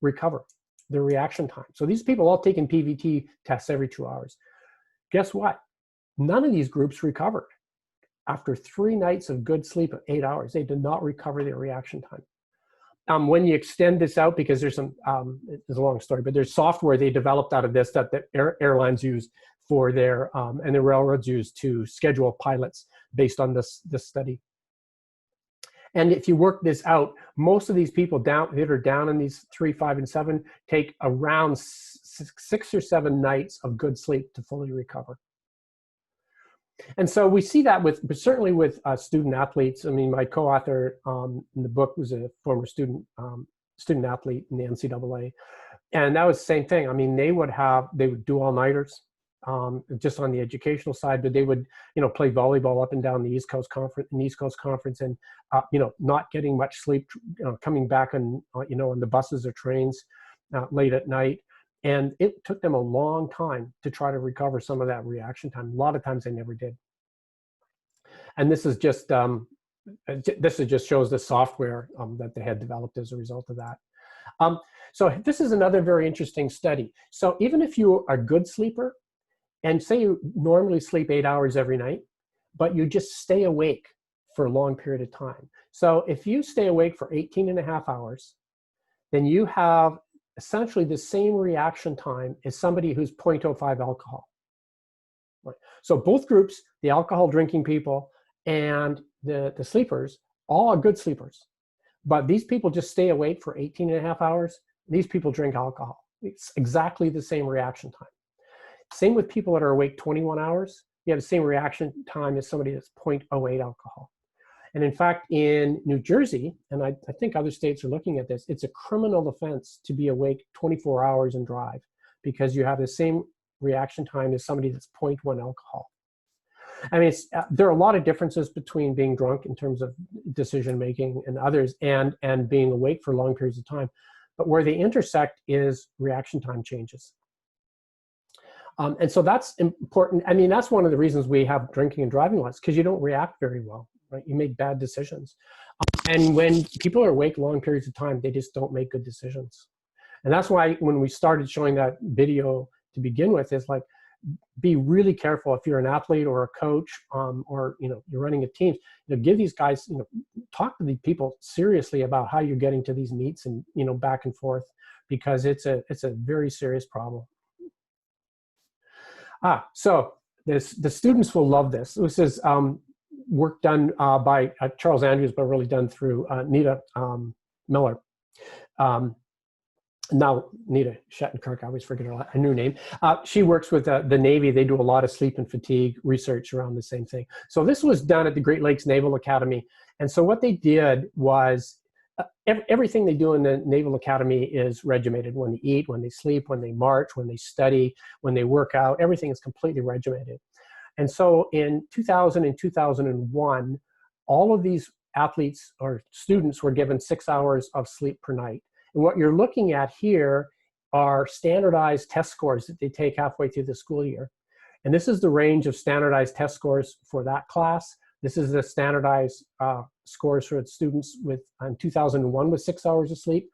recover their reaction time. So these people all taking PVT tests every 2 hours. Guess what? None of these groups recovered. After 3 nights of good sleep of 8 hours, they did not recover their reaction time. When you extend this out, because there's some, it's a long story, but there's software they developed out of this that the airlines use for their, and the railroads use to schedule pilots based on this study. And if you work this out, most of these people that are down in these 3, 5, and 7 take around 6 or 7 nights of good sleep to fully recover. And so we see that but certainly with student athletes. I mean, my co-author in the book was a former student athlete in the NCAA, and that was the same thing. I mean, they would do all-nighters just on the educational side, but they would play volleyball up and down the East Coast Conference, and not getting much sleep, coming back on the buses or trains late at night. And it took them a long time to try to recover some of that reaction time. A lot of times they never did. And this is just shows the software that they had developed as a result of that. So this is another very interesting study. So even if you are a good sleeper, and say you normally sleep 8 hours every night, but you just stay awake for a long period of time. So if you stay awake for 18.5 hours, then you have essentially the same reaction time as somebody who's 0.05 alcohol. Right. So both groups, the alcohol drinking people and the sleepers, all are good sleepers. But these people just stay awake for 18.5 hours. These people drink alcohol. It's exactly the same reaction time. Same with people that are awake 21 hours. You have the same reaction time as somebody that's 0.08 alcohol. And in fact, in New Jersey, and I think other states are looking at this, it's a criminal offense to be awake 24 hours and drive because you have the same reaction time as somebody that's 0.1 alcohol. I mean, there are a lot of differences between being drunk in terms of decision-making and others and being awake for long periods of time. But where they intersect is reaction time changes. And so that's important. I mean, that's one of the reasons we have drinking and driving laws, because you don't react very well, right? You make bad decisions. And when people are awake long periods of time, they just don't make good decisions. And that's why when we started showing that video to begin with, is like, be really careful if you're an athlete or a coach, or you're running a team. Give these guys, talk to the people seriously about how you're getting to these meets and back and forth because it's a very serious problem. So the students will love this. This is work done by Charles Andrews, but really done through Nita Miller. Now, Nita Shettenkirk, I always forget her new name. She works with the Navy. They do a lot of sleep and fatigue research around the same thing. So this was done at the Great Lakes Naval Academy. And so what they did was everything they do in the Naval Academy is regimented. When they eat, when they sleep, when they march, when they study, when they work out, everything is completely regimented. And so in 2000 and 2001, all of these athletes or students were given 6 hours of sleep per night. And what you're looking at here are standardized test scores that they take halfway through the school year. And this is the range of standardized test scores for that class. This is the standardized scores for students with, in 2001 with 6 hours of sleep.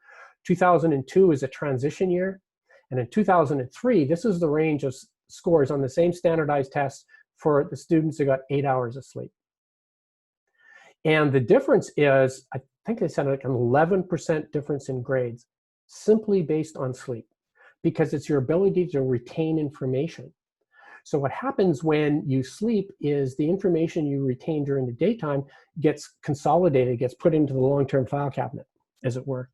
2002 is a transition year. And in 2003, this is the range of scores on the same standardized tests for the students who got 8 hours of sleep. And the difference is, I think they said like an 11% difference in grades simply based on sleep, because it's your ability to retain information. So what happens when you sleep is the information you retain during the daytime gets consolidated, gets put into the long-term file cabinet, as it were.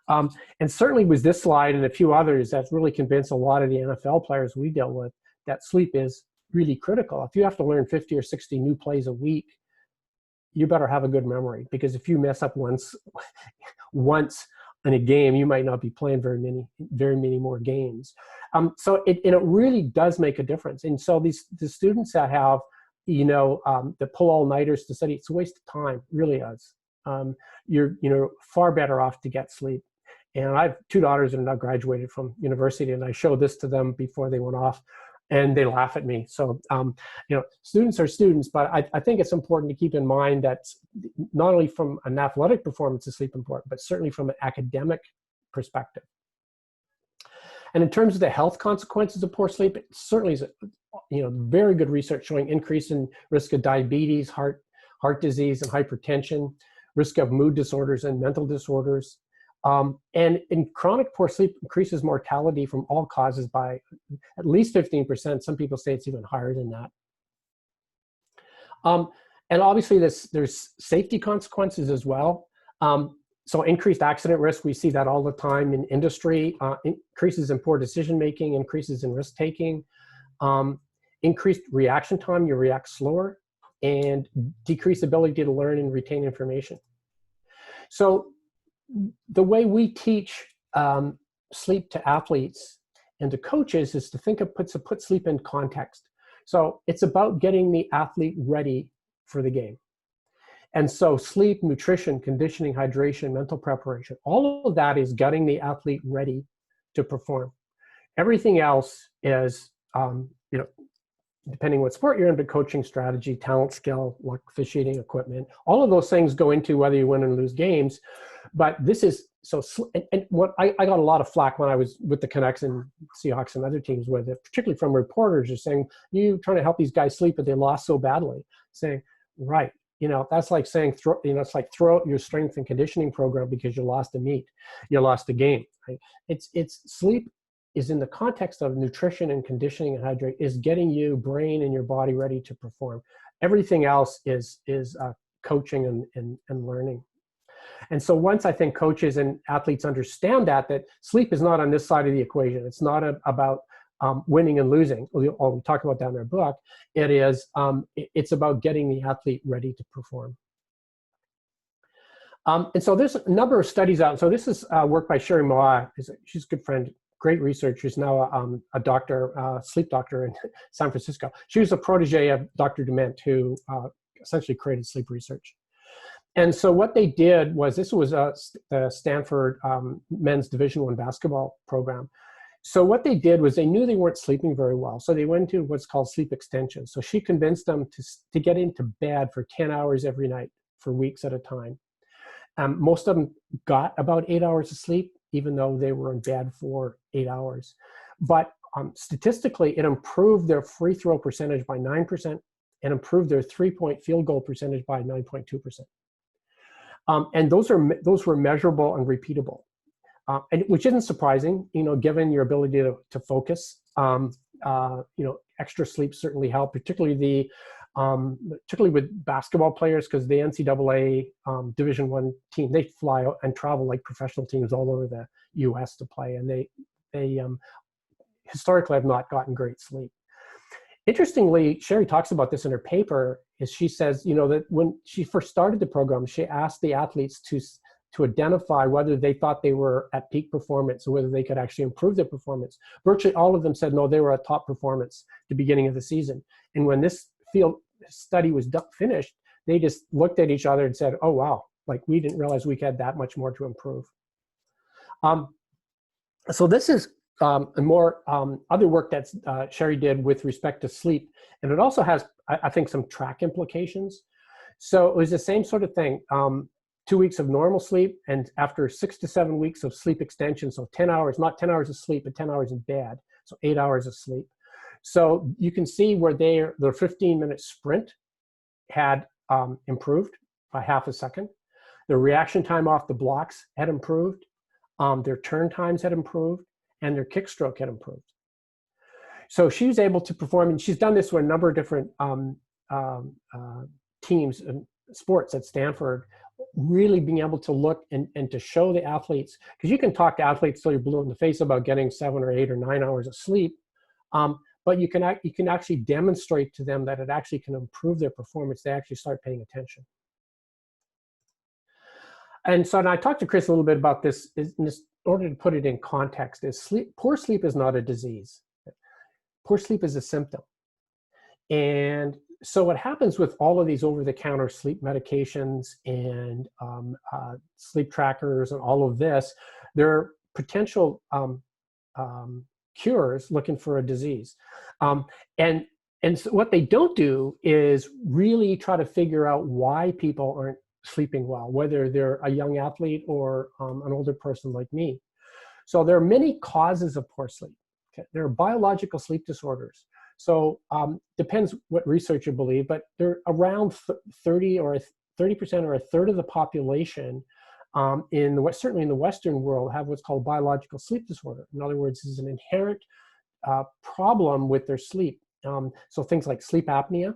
And certainly with this slide and a few others, that's really convinced a lot of the NFL players we deal with that sleep is really critical. If you have to learn 50 or 60 new plays a week, you better have a good memory, because if you mess up once in a game, you might not be playing very many more games. So it really does make a difference. And so the students that have, the pull all-nighters to study, it's a waste of time, really is. You're far better off to get sleep. And I have 2 daughters that are now graduated from university, and I showed this to them before they went off, and they laugh at me. So, students are students, but I think it's important to keep in mind that not only from an athletic performance is sleep important, but certainly from an academic perspective. And in terms of the health consequences of poor sleep, it certainly is, very good research showing increase in risk of diabetes, heart disease, and hypertension, risk of mood disorders and mental disorders. And in chronic poor sleep increases mortality from all causes by at least 15%. Some people say it's even higher than that. And obviously there's safety consequences as well. So increased accident risk, we see that all the time in industry, increases in poor decision-making, increases in risk-taking, increased reaction time, you react slower, and decreased ability to learn and retain information. So the way we teach sleep to athletes and to coaches is to put sleep in context. So it's about getting the athlete ready for the game. And so sleep, nutrition, conditioning, hydration, mental preparation, all of that is getting the athlete ready to perform. Everything else is, depending what sport you're in, but coaching strategy, talent, skill, luck, officiating, equipment, all of those things go into whether you win and lose games. But this is, and what I got a lot of flack when I was with the Canucks and Seahawks and other teams with it, particularly from reporters, are saying, you trying to help these guys sleep, but they lost so badly. Saying, right, that's like saying, it's like throw out your strength and conditioning program because you lost a meet, you lost a game. Right? It's sleep is in the context of nutrition and conditioning and hydrate, is getting you brain and your body ready to perform. Everything else is coaching and learning. And so once I think coaches and athletes understand that sleep is not on this side of the equation. It's not about winning and losing, or we talk about that in our book. It is, it's about getting the athlete ready to perform. And so there's a number of studies out. So this is work by Sherry Moa. She's a good friend, great researcher. She's now a doctor, sleep doctor in San Francisco. She was a protege of Dr. Dement, who essentially created sleep research. And so what they did was, this was the Stanford men's Division I basketball program. So what they did was they knew they weren't sleeping very well. So they went to what's called sleep extension. So she convinced them to get into bed for 10 hours every night for weeks at a time. Most of them got about 8 hours of sleep, even though they were in bed for 8 hours. But statistically, it improved their free throw percentage by 9% and improved their three-point field goal percentage by 9.2%. And those were measurable and repeatable. and which isn't surprising, given your ability to focus. Extra sleep certainly help, particularly with basketball players, because the NCAA Division I team, they fly out and travel like professional teams all over the U.S. to play, and they historically have not gotten great sleep. Interestingly, Sherry talks about this in her paper, is she says, that when she first started the program, she asked the athletes to identify whether they thought they were at peak performance or whether they could actually improve their performance. Virtually all of them said, no, they were at top performance at the beginning of the season. And when this field study was finished, they just looked at each other and said, oh, wow, like we didn't realize we had that much more to improve. So this is more other work that Sherry did with respect to sleep. And it also has, I think, some track implications. So it was the same sort of thing. 2 weeks of normal sleep, and after 6 to 7 weeks of sleep extension, so 10 hours, not 10 hours of sleep, but 10 hours in bed, so 8 hours of sleep. So you can see where their 15-minute sprint had improved by half a second. Their reaction time off the blocks had improved. Their turn times had improved, and their kick stroke had improved. So she was able to perform, and she's done this with a number of different teams and sports at Stanford, really being able to look and to show the athletes, because you can talk to athletes till you're blue in the face about getting 7 or 8 or 9 hours of sleep, but you can actually demonstrate to them that it actually can improve their performance. They actually start paying attention. And so, and I talked to Chris a little bit about this, in order to put it in context, poor sleep is not a disease. Poor sleep is a symptom. And so what happens with all of these over-the-counter sleep medications and sleep trackers and all of this, they're potential cures looking for a disease. And so what they don't do is really try to figure out why people aren't sleeping well, whether they're a young athlete or an older person like me. So there are many causes of poor sleep. Okay? There are biological sleep disorders. So depends what research you believe, but they're around 30% or a third of the population certainly in the Western world have what's called biological sleep disorder. In other words, there's an inherent problem with their sleep. So things like sleep apnea,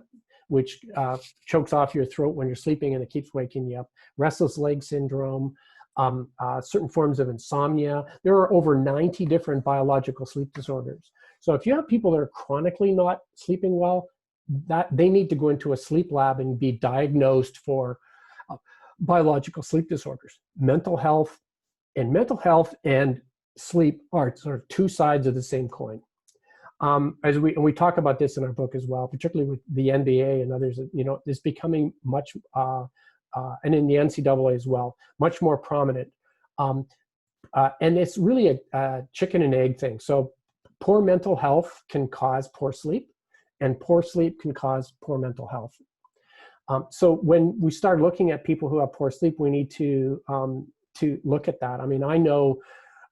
which chokes off your throat when you're sleeping and it keeps waking you up, restless leg syndrome, certain forms of insomnia. There are over 90 different biological sleep disorders. So if you have people that are chronically not sleeping well, that they need to go into a sleep lab and be diagnosed for biological sleep disorders. Mental health and sleep are sort of two sides of the same coin. And we talk about this in our book as well, particularly with the NBA and others. It's becoming much, and in the NCAA as well, much more prominent. And it's really a chicken and egg thing. So poor mental health can cause poor sleep, and poor sleep can cause poor mental health. So when we start looking at people who have poor sleep, we need to look at that. I mean, I know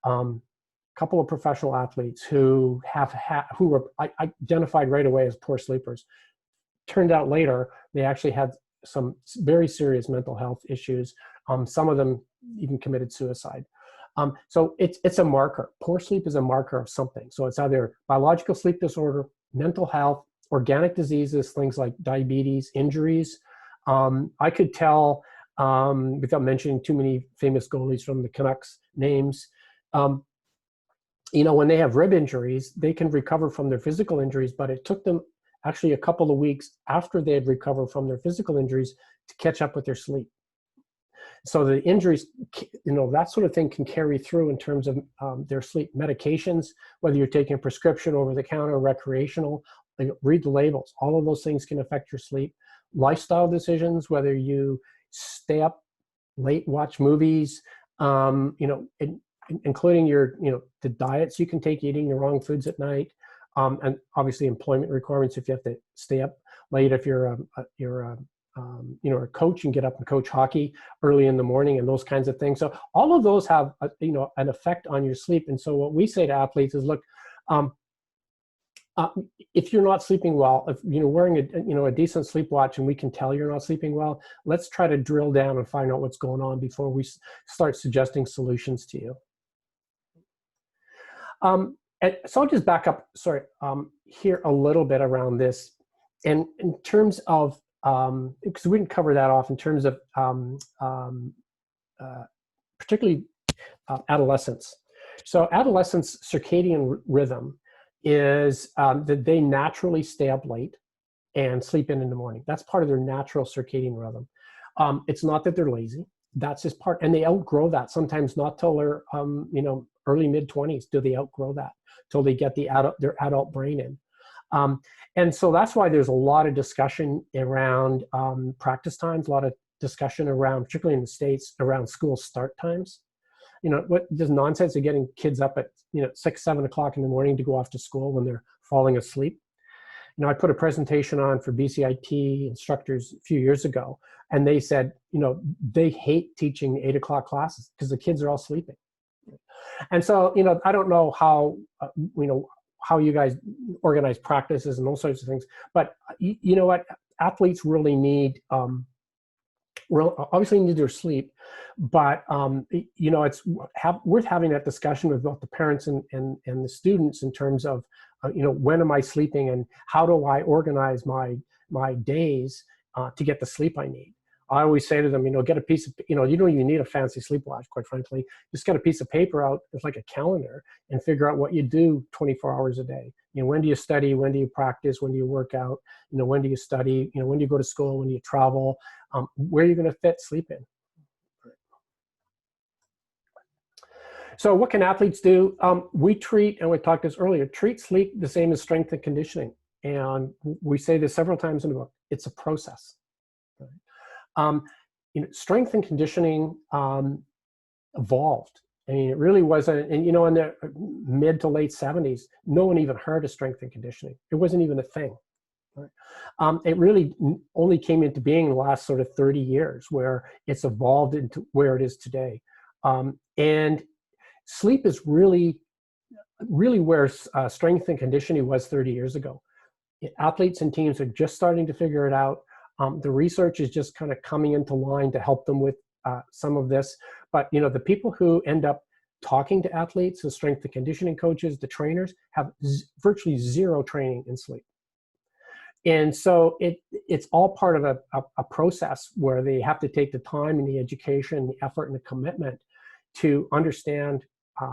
a couple of professional athletes who were identified right away as poor sleepers. Turned out later they actually had some very serious mental health issues. Some of them even committed suicide. So it's a marker. Poor sleep is a marker of something. So it's either biological sleep disorder, mental health, organic diseases, things like diabetes, injuries. I could tell, without mentioning too many famous goalies from the Canucks names, when they have rib injuries, they can recover from their physical injuries, but it took them actually a couple of weeks after they had recovered from their physical injuries to catch up with their sleep. So the injuries, that sort of thing can carry through in terms of their sleep. Medications, whether you're taking a prescription, over-the-counter, recreational, read the labels. All of those things can affect your sleep. Lifestyle decisions, whether you stay up late, watch movies, including the diets you can take, eating the wrong foods at night, and obviously employment requirements if you have to stay up late. If you're a coach and get up and coach hockey early in the morning and those kinds of things. So all of those have an effect on your sleep. And so what we say to athletes is, look, if you're not sleeping well, if you're wearing a decent sleep watch and we can tell you're not sleeping well, let's try to drill down and find out what's going on before we start suggesting solutions to you. So I'll just back up, sorry, here a little bit around this. And in terms of, because we didn't cover that off in terms of particularly adolescence. So adolescents' circadian rhythm is that they naturally stay up late and sleep in the morning. That's part of their natural circadian rhythm. It's not that they're lazy. That's just part, and they outgrow that. Sometimes not till they're, early mid-20s do they outgrow that, till they get their adult brain in. And so that's why there's a lot of discussion around practice times, a lot of discussion around, particularly in the States, around school start times. What there's nonsense of getting kids up at 6, 7 o'clock in the morning to go off to school when they're falling asleep. I put a presentation on for BCIT instructors a few years ago, and they said, they hate teaching 8 o'clock classes because the kids are all sleeping. And so, I don't know how, how you guys organize practices and those sorts of things, but you know what? Athletes really need, obviously need their sleep, but it's worth having that discussion with both the parents and the students in terms of when am I sleeping and how do I organize my days to get the sleep I need. I always say to them, get a piece of, you don't even need a fancy sleep watch, quite frankly. Just get a piece of paper out, it's like a calendar, and figure out what you do 24 hours a day. When do you study? When do you practice? When do you work out? When do you study? When do you go to school? When do you travel? Where are you going to fit sleep in? So what can athletes do? We treat, and we talked this earlier, treat sleep the same as strength and conditioning. And we say this several times in the book. It's a process. Strength and conditioning evolved. I mean, it really wasn't, and in the mid to late 70s, no one even heard of strength and conditioning. It wasn't even a thing. Right? It really only came into being in the last sort of 30 years, where it's evolved into where it is today. And sleep is really where strength and conditioning was 30 years ago. Athletes and teams are just starting to figure it out. The research is just kind of coming into line to help them with some of this. But the people who end up talking to athletes, the strength and conditioning coaches, the trainers, have virtually zero training in sleep. And so it's all part of a process where they have to take the time and the education, the effort and the commitment to understand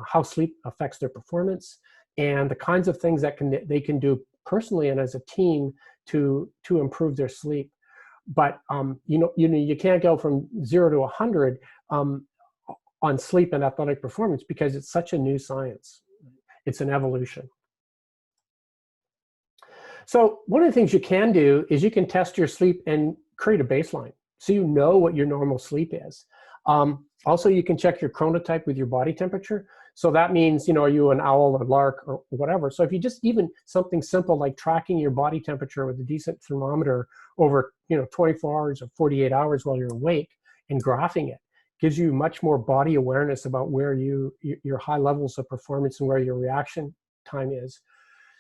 how sleep affects their performance and the kinds of things that they can do personally and as a team to improve their sleep. But you can't go from 0 to 100 on sleep and athletic performance because it's such a new science. It's an evolution. So one of the things you can do is you can test your sleep and create a baseline, so you know what your normal sleep is. Also, you can check your chronotype with your body temperature. So that means, are you an owl or lark or whatever. So if you just even something simple like tracking your body temperature with a decent thermometer over, 24 hours or 48 hours while you're awake and graphing it, gives you much more body awareness about where your high levels of performance and where your reaction time is.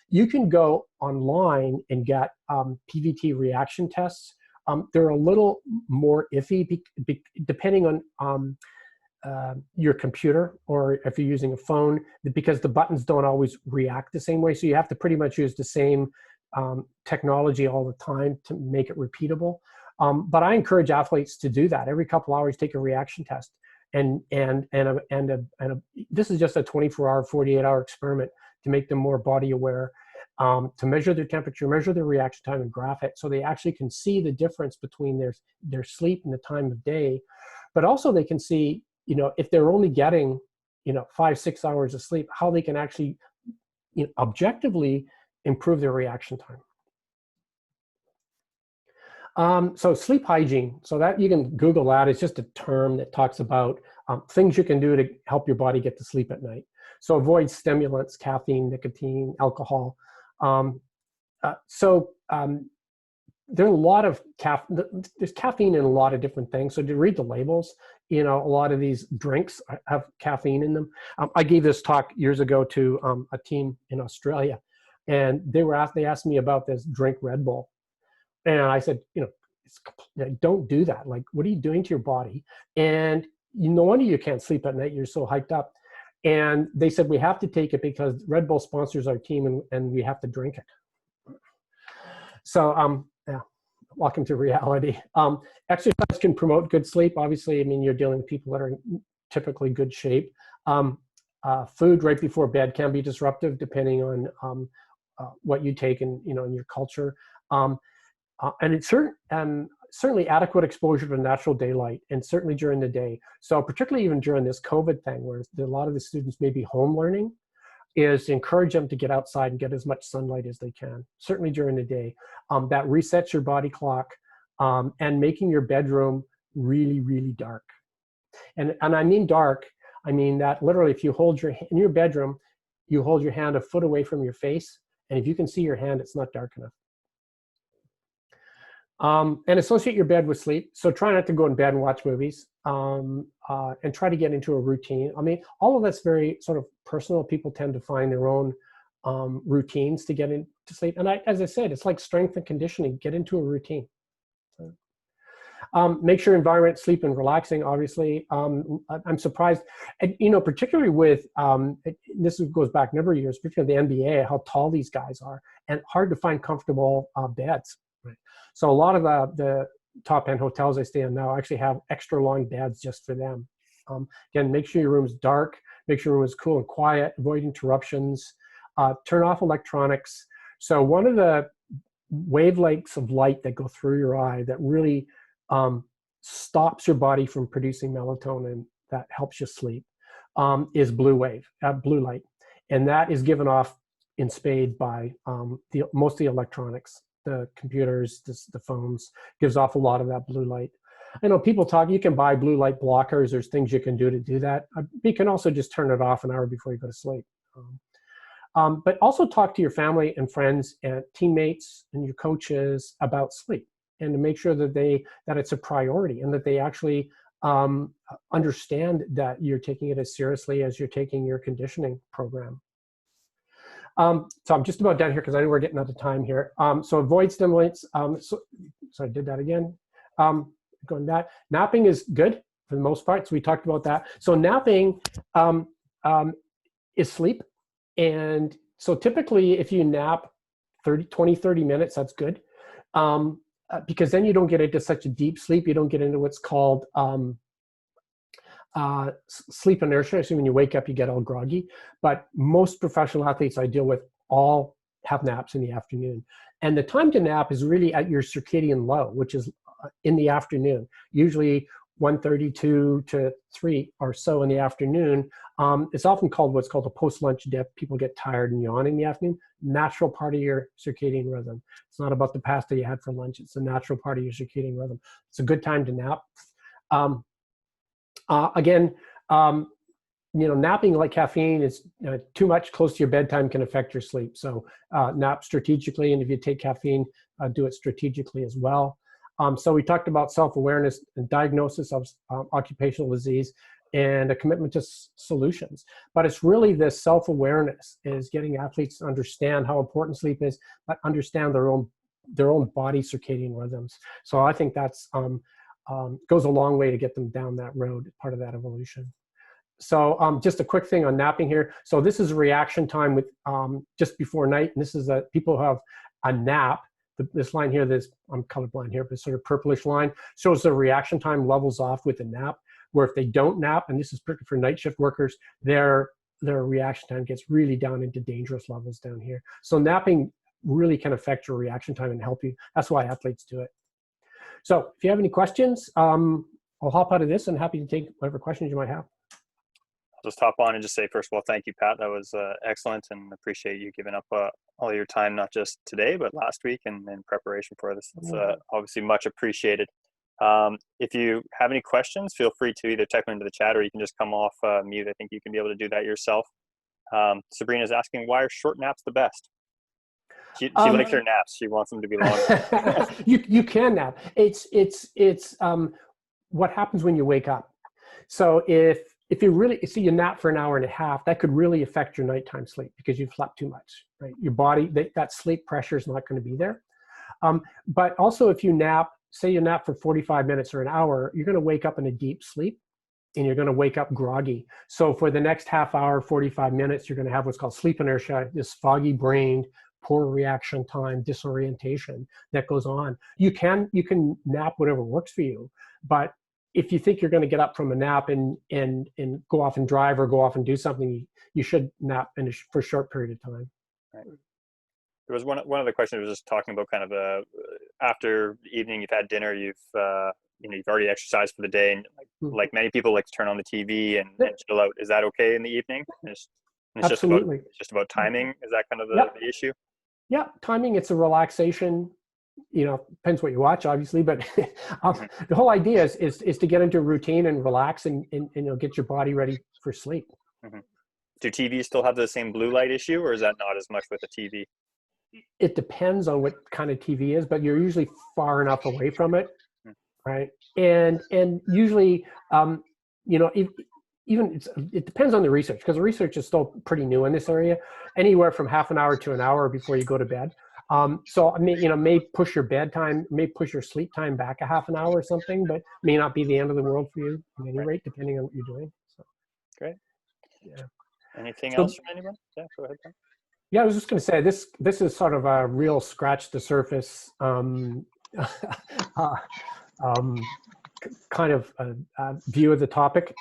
You can go online and get PVT reaction tests. They're a little more iffy depending on your computer or if you're using a phone, because the buttons don't always react the same way. So you have to pretty much use the same technology all the time to make it repeatable. But I encourage athletes to do that. Every couple hours, take a reaction test. And this is just a 24-hour, 48-hour experiment to make them more body aware, to measure their temperature, measure their reaction time, and graph it so they actually can see the difference between their sleep and the time of day. But also they can see, if they're only getting, 5-6 hours of sleep, how they can actually, objectively improve their reaction time. So sleep hygiene, so that you can Google that. It's just a term that talks about things you can do to help your body get to sleep at night. So avoid stimulants, caffeine, nicotine, alcohol. There's a lot of there's caffeine in a lot of different things. So to read the labels, a lot of these drinks have caffeine in them. I gave this talk years ago to a team in Australia, and they asked me about this drink Red Bull. And I said, don't do that. Like, what are you doing to your body? And no wonder you can't sleep at night. You're so hyped up. And they said, we have to take it because Red Bull sponsors our team and we have to drink it. So, yeah, welcome to reality. Exercise can promote good sleep. Obviously, I mean, you're dealing with people that are in typically good shape. Food right before bed can be disruptive depending on what you take in, you know, in your culture. And it's certainly adequate exposure to natural daylight, and certainly during the day. So particularly even during this COVID thing, where a lot of the students may be home learning, is encourage them to get outside and get as much sunlight as they can, certainly during the day. That resets your body clock, and making your bedroom really, really dark. And I mean dark, I mean that literally if you hold in your bedroom, you hold your hand a foot away from your face, and if you can see your hand, it's not dark enough. And associate your bed with sleep. So try not to go in bed and watch movies, and try to get into a routine. I mean, all of that's very sort of personal. People tend to find their own routines to get into sleep. And as I said, it's like strength and conditioning. Get into a routine. Make sure environment, sleep, and relaxing, obviously. I'm surprised, and, you know, particularly with, this goes back a number of years, particularly the NBA, how tall these guys are, and hard to find comfortable beds. Right. So a lot of the top-end hotels I stay in now actually have extra long beds just for them. Again, make sure your room's dark, make sure your room is cool and quiet, avoid interruptions, turn off electronics. So one of the wavelengths of light that go through your eye that really stops your body from producing melatonin that helps you sleep is blue light. And that is given off in spade by most of the electronics. The computers, the phones, gives off a lot of that blue light. I know people talk, you can buy blue light blockers. There's things you can do to do that. You can also just turn it off an hour before you go to sleep. But also talk to your family and friends and teammates and your coaches about sleep, and to make sure that it's a priority and that they actually understand that you're taking it as seriously as you're taking your conditioning program. So I'm just about done here because I know we're getting out of time here. So avoid stimulants. So I did that again. Going back. Napping is good for the most part. So we talked about that. So napping is sleep. And so typically if you nap 20, 30 minutes, that's good. Because then you don't get into such a deep sleep. You don't get into what's called sleep inertia. So when you wake up, you get all groggy. But most professional athletes I deal with all have naps in the afternoon. And the time to nap is really at your circadian low, which is in the afternoon, usually 1:32 to 3 or so in the afternoon. It's often called what's called a post-lunch dip. People get tired and yawn in the afternoon. Natural part of your circadian rhythm. It's not about the pasta you had for lunch. It's a natural part of your circadian rhythm. It's a good time to nap. Again, you know, napping like caffeine is too much close to your bedtime can affect your sleep. So nap strategically, and if you take caffeine, do it strategically as well. So we talked about self-awareness and diagnosis of occupational disease and a commitment to solutions. But it's really this self-awareness is getting athletes to understand how important sleep is, but understand their own body circadian rhythms. So I think that's goes a long way to get them down that road, part of that evolution. So just a quick thing on napping here. So this is a reaction time with just before night. And this is people who have a nap. This line here, I'm colorblind here, but this sort of purplish line shows the reaction time levels off with a nap, where if they don't nap, and this is particularly for night shift workers, their reaction time gets really down into dangerous levels down here. So napping really can affect your reaction time and help you. That's why athletes do it. So if you have any questions, I'll hop out of this and happy to take whatever questions you might have. I'll just hop on and just say, first of all, thank you, Pat. That was excellent, and appreciate you giving up all your time, not just today, but last week and in preparation for this. It's obviously much appreciated. If you have any questions, feel free to either type them into the chat or you can just come off mute. I think you can be able to do that yourself. Sabrina's asking, why are short naps the best? She likes her naps. She wants them to be long. you can nap. It's what happens when you wake up. So if you really you nap for an hour and a half, that could really affect your nighttime sleep because you've slept too much, right? Your body, that sleep pressure is not going to be there. But also if you nap, say you nap for 45 minutes or an hour, you're going to wake up in a deep sleep. and you're going to wake up groggy. So for the next half hour, 45 minutes, you're going to have what's called sleep inertia, this foggy brained, poor reaction time, disorientation that goes on. You can nap whatever works for you, but if you think you're going to get up from a nap and go off and drive or go off and do something, you should nap for a short period of time. Right. There was one of the questions was just talking about kind of after the evening, you've had dinner, you've already exercised for the day, and like many people like to turn on the TV and chill out. Is that okay in the evening? It's Absolutely. just about timing. Is that kind of the issue? Yeah, timing. It's a relaxation. Depends what you watch, obviously, but the whole idea is to get into a routine and relax and get your body ready for sleep. Mm-hmm. Do TVs still have the same blue light issue, or is that not as much with a TV? It depends on what kind of TV is, but you're usually far enough away from it, right? And usually, it depends on the research, because the research is still pretty new in this area. Anywhere from half an hour to an hour before you go to bed. So may push your bedtime, may push your sleep time back a half an hour or something, but may not be the end of the world for you at any rate, depending on what you're doing. So, great. Yeah. Anything else from anyone? Yeah, go ahead, Ben. Yeah, I was just going to say this is sort of a real scratch the surface kind of view of the topic.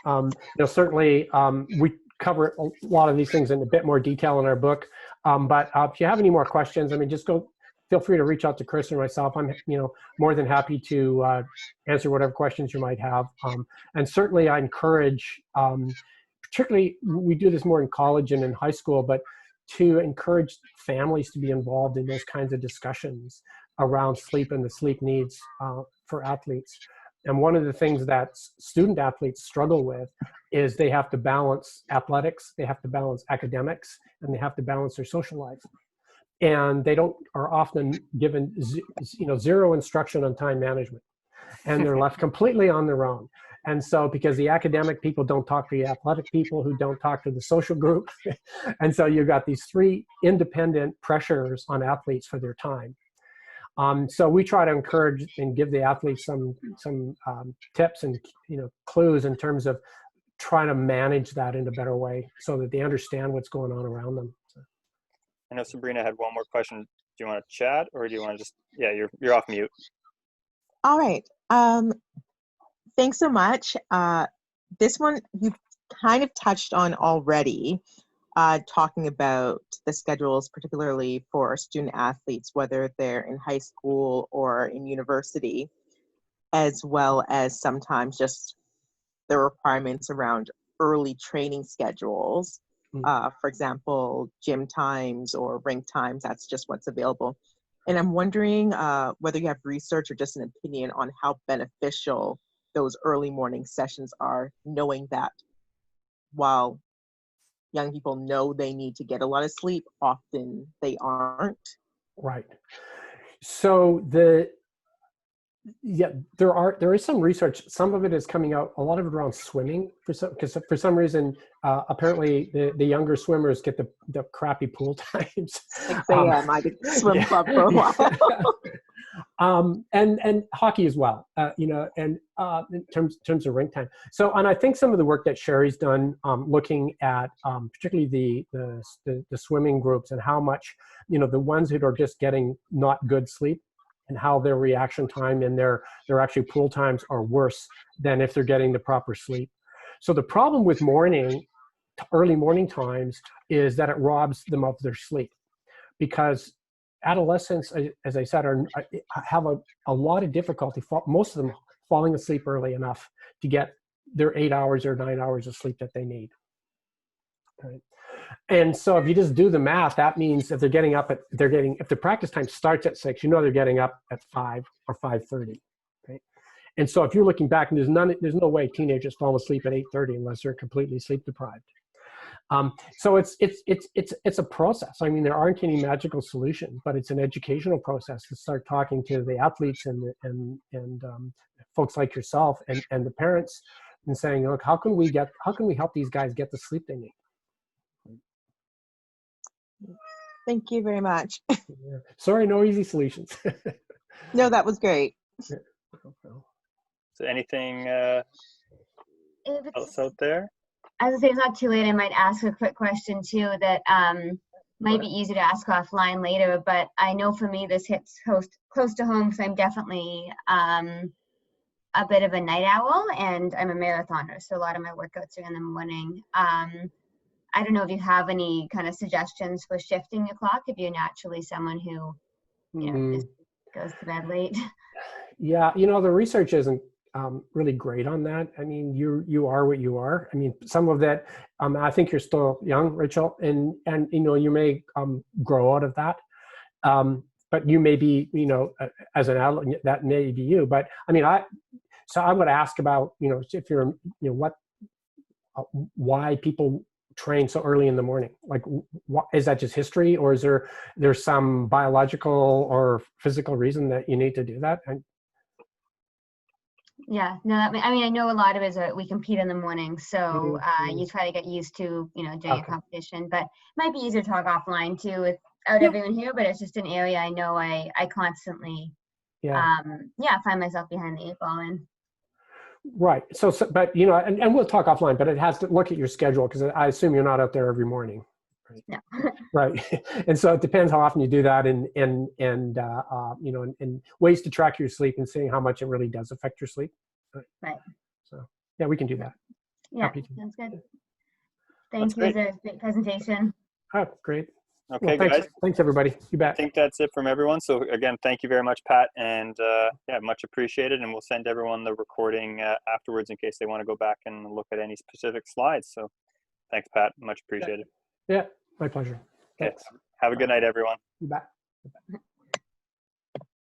Certainly we cover a lot of these things in a bit more detail in our book. But if you have any more questions, just feel free to reach out to Chris or myself. I'm more than happy to answer whatever questions you might have. And certainly I encourage, particularly we do this more in college and in high school, but to encourage families to be involved in those kinds of discussions around sleep and the sleep needs for athletes. And one of the things that student athletes struggle with is they have to balance athletics, they have to balance academics, and they have to balance their social life. And they are often given zero instruction on time management, and they're left completely on their own. And so because the academic people don't talk to the athletic people who don't talk to the social group, and so you've got these three independent pressures on athletes for their time. So we try to encourage and give the athletes some tips and clues in terms of trying to manage that in a better way so that they understand what's going on around them. So. I know Sabrina had one more question. Do you want to chat, or do you want to just, you're off mute. All right. Thanks so much. This one you kind of touched on already, talking about the schedules, particularly for student athletes, whether they're in high school or in university, as well as sometimes just the requirements around early training schedules. For example, gym times or rink times, that's just what's available. And I'm wondering whether you have research or just an opinion on how beneficial those early morning sessions are, knowing that while young people know they need to get a lot of sleep, often they aren't. Right. So there is some research. Some of it is coming out, a lot of it around swimming, because for some reason, apparently the younger swimmers get the crappy pool times. 6 a.m. I did swim club for a while. And hockey as well, and in terms of rink time. So, and I think some of the work that Sherry's done, looking at particularly the swimming groups and how much, the ones that are just getting not good sleep, and how their reaction time and their actually pool times are worse than if they're getting the proper sleep. So the problem with early morning times is that it robs them of their sleep, because adolescents, as I said, have a lot of difficulty, most of them falling asleep early enough to get their 8 hours or 9 hours of sleep that they need. Right? And so if you just do the math, that means if they're getting up if the practice time starts at 6, they're getting up at 5 or 5:30. Right? And so if you're looking back, and there's no way teenagers fall asleep at 8:30 unless they're completely sleep deprived. So it's a process. There aren't any magical solutions, but it's an educational process to start talking to the athletes and folks like yourself and the parents, and saying, look, how can we help these guys get the sleep they need? Thank you very much. Yeah. Sorry, no easy solutions. No, that was great. So anything if else it's, out there? as I say, it's not too late, I might ask a quick question too that might be easy to ask offline later, but I know for me this hits close to home because I'm definitely a bit of a night owl and I'm a marathoner, so a lot of my workouts are in the morning. I don't know if you have any kind of suggestions for shifting your clock if you're naturally someone who, you know, just goes to bed late. Yeah, you know, the research isn't really great on that. I mean, you are what you are. I mean, some of that, I think you're still young, Rachel, and you know, you may grow out of that. But you may be, you know, as an adult, that may be you. But I mean, so I would ask about, you know, if you're, you know, why people train so early in the morning. Like, is that just history, or is there's some biological or physical reason that you need to do that? Yeah, no, I mean, I know a lot of it is we compete in the morning, so you try to get used to, you know, doing a competition, but it might be easier to talk offline too without everyone here, but it's just an area I know I constantly, find myself behind the 8 ball in. Right. So but, you know, and we'll talk offline, but it has to look at your schedule because I assume you're not out there every morning. Right. No. Right. And so it depends how often you do that and you know, and ways to track your sleep and seeing how much it really does affect your sleep. Right. So, yeah, we can do that. Yeah, sounds good. Thank you. It was a great presentation. Oh, great. Okay, well, guys. Thanks, everybody. You bet. I think that's it from everyone. So again, thank you very much, Pat, and yeah, much appreciated. And we'll send everyone the recording afterwards in case they want to go back and look at any specific slides. So thanks, Pat. Much appreciated. Yeah, my pleasure. Thanks. Okay. Have a good night, everyone. You bet.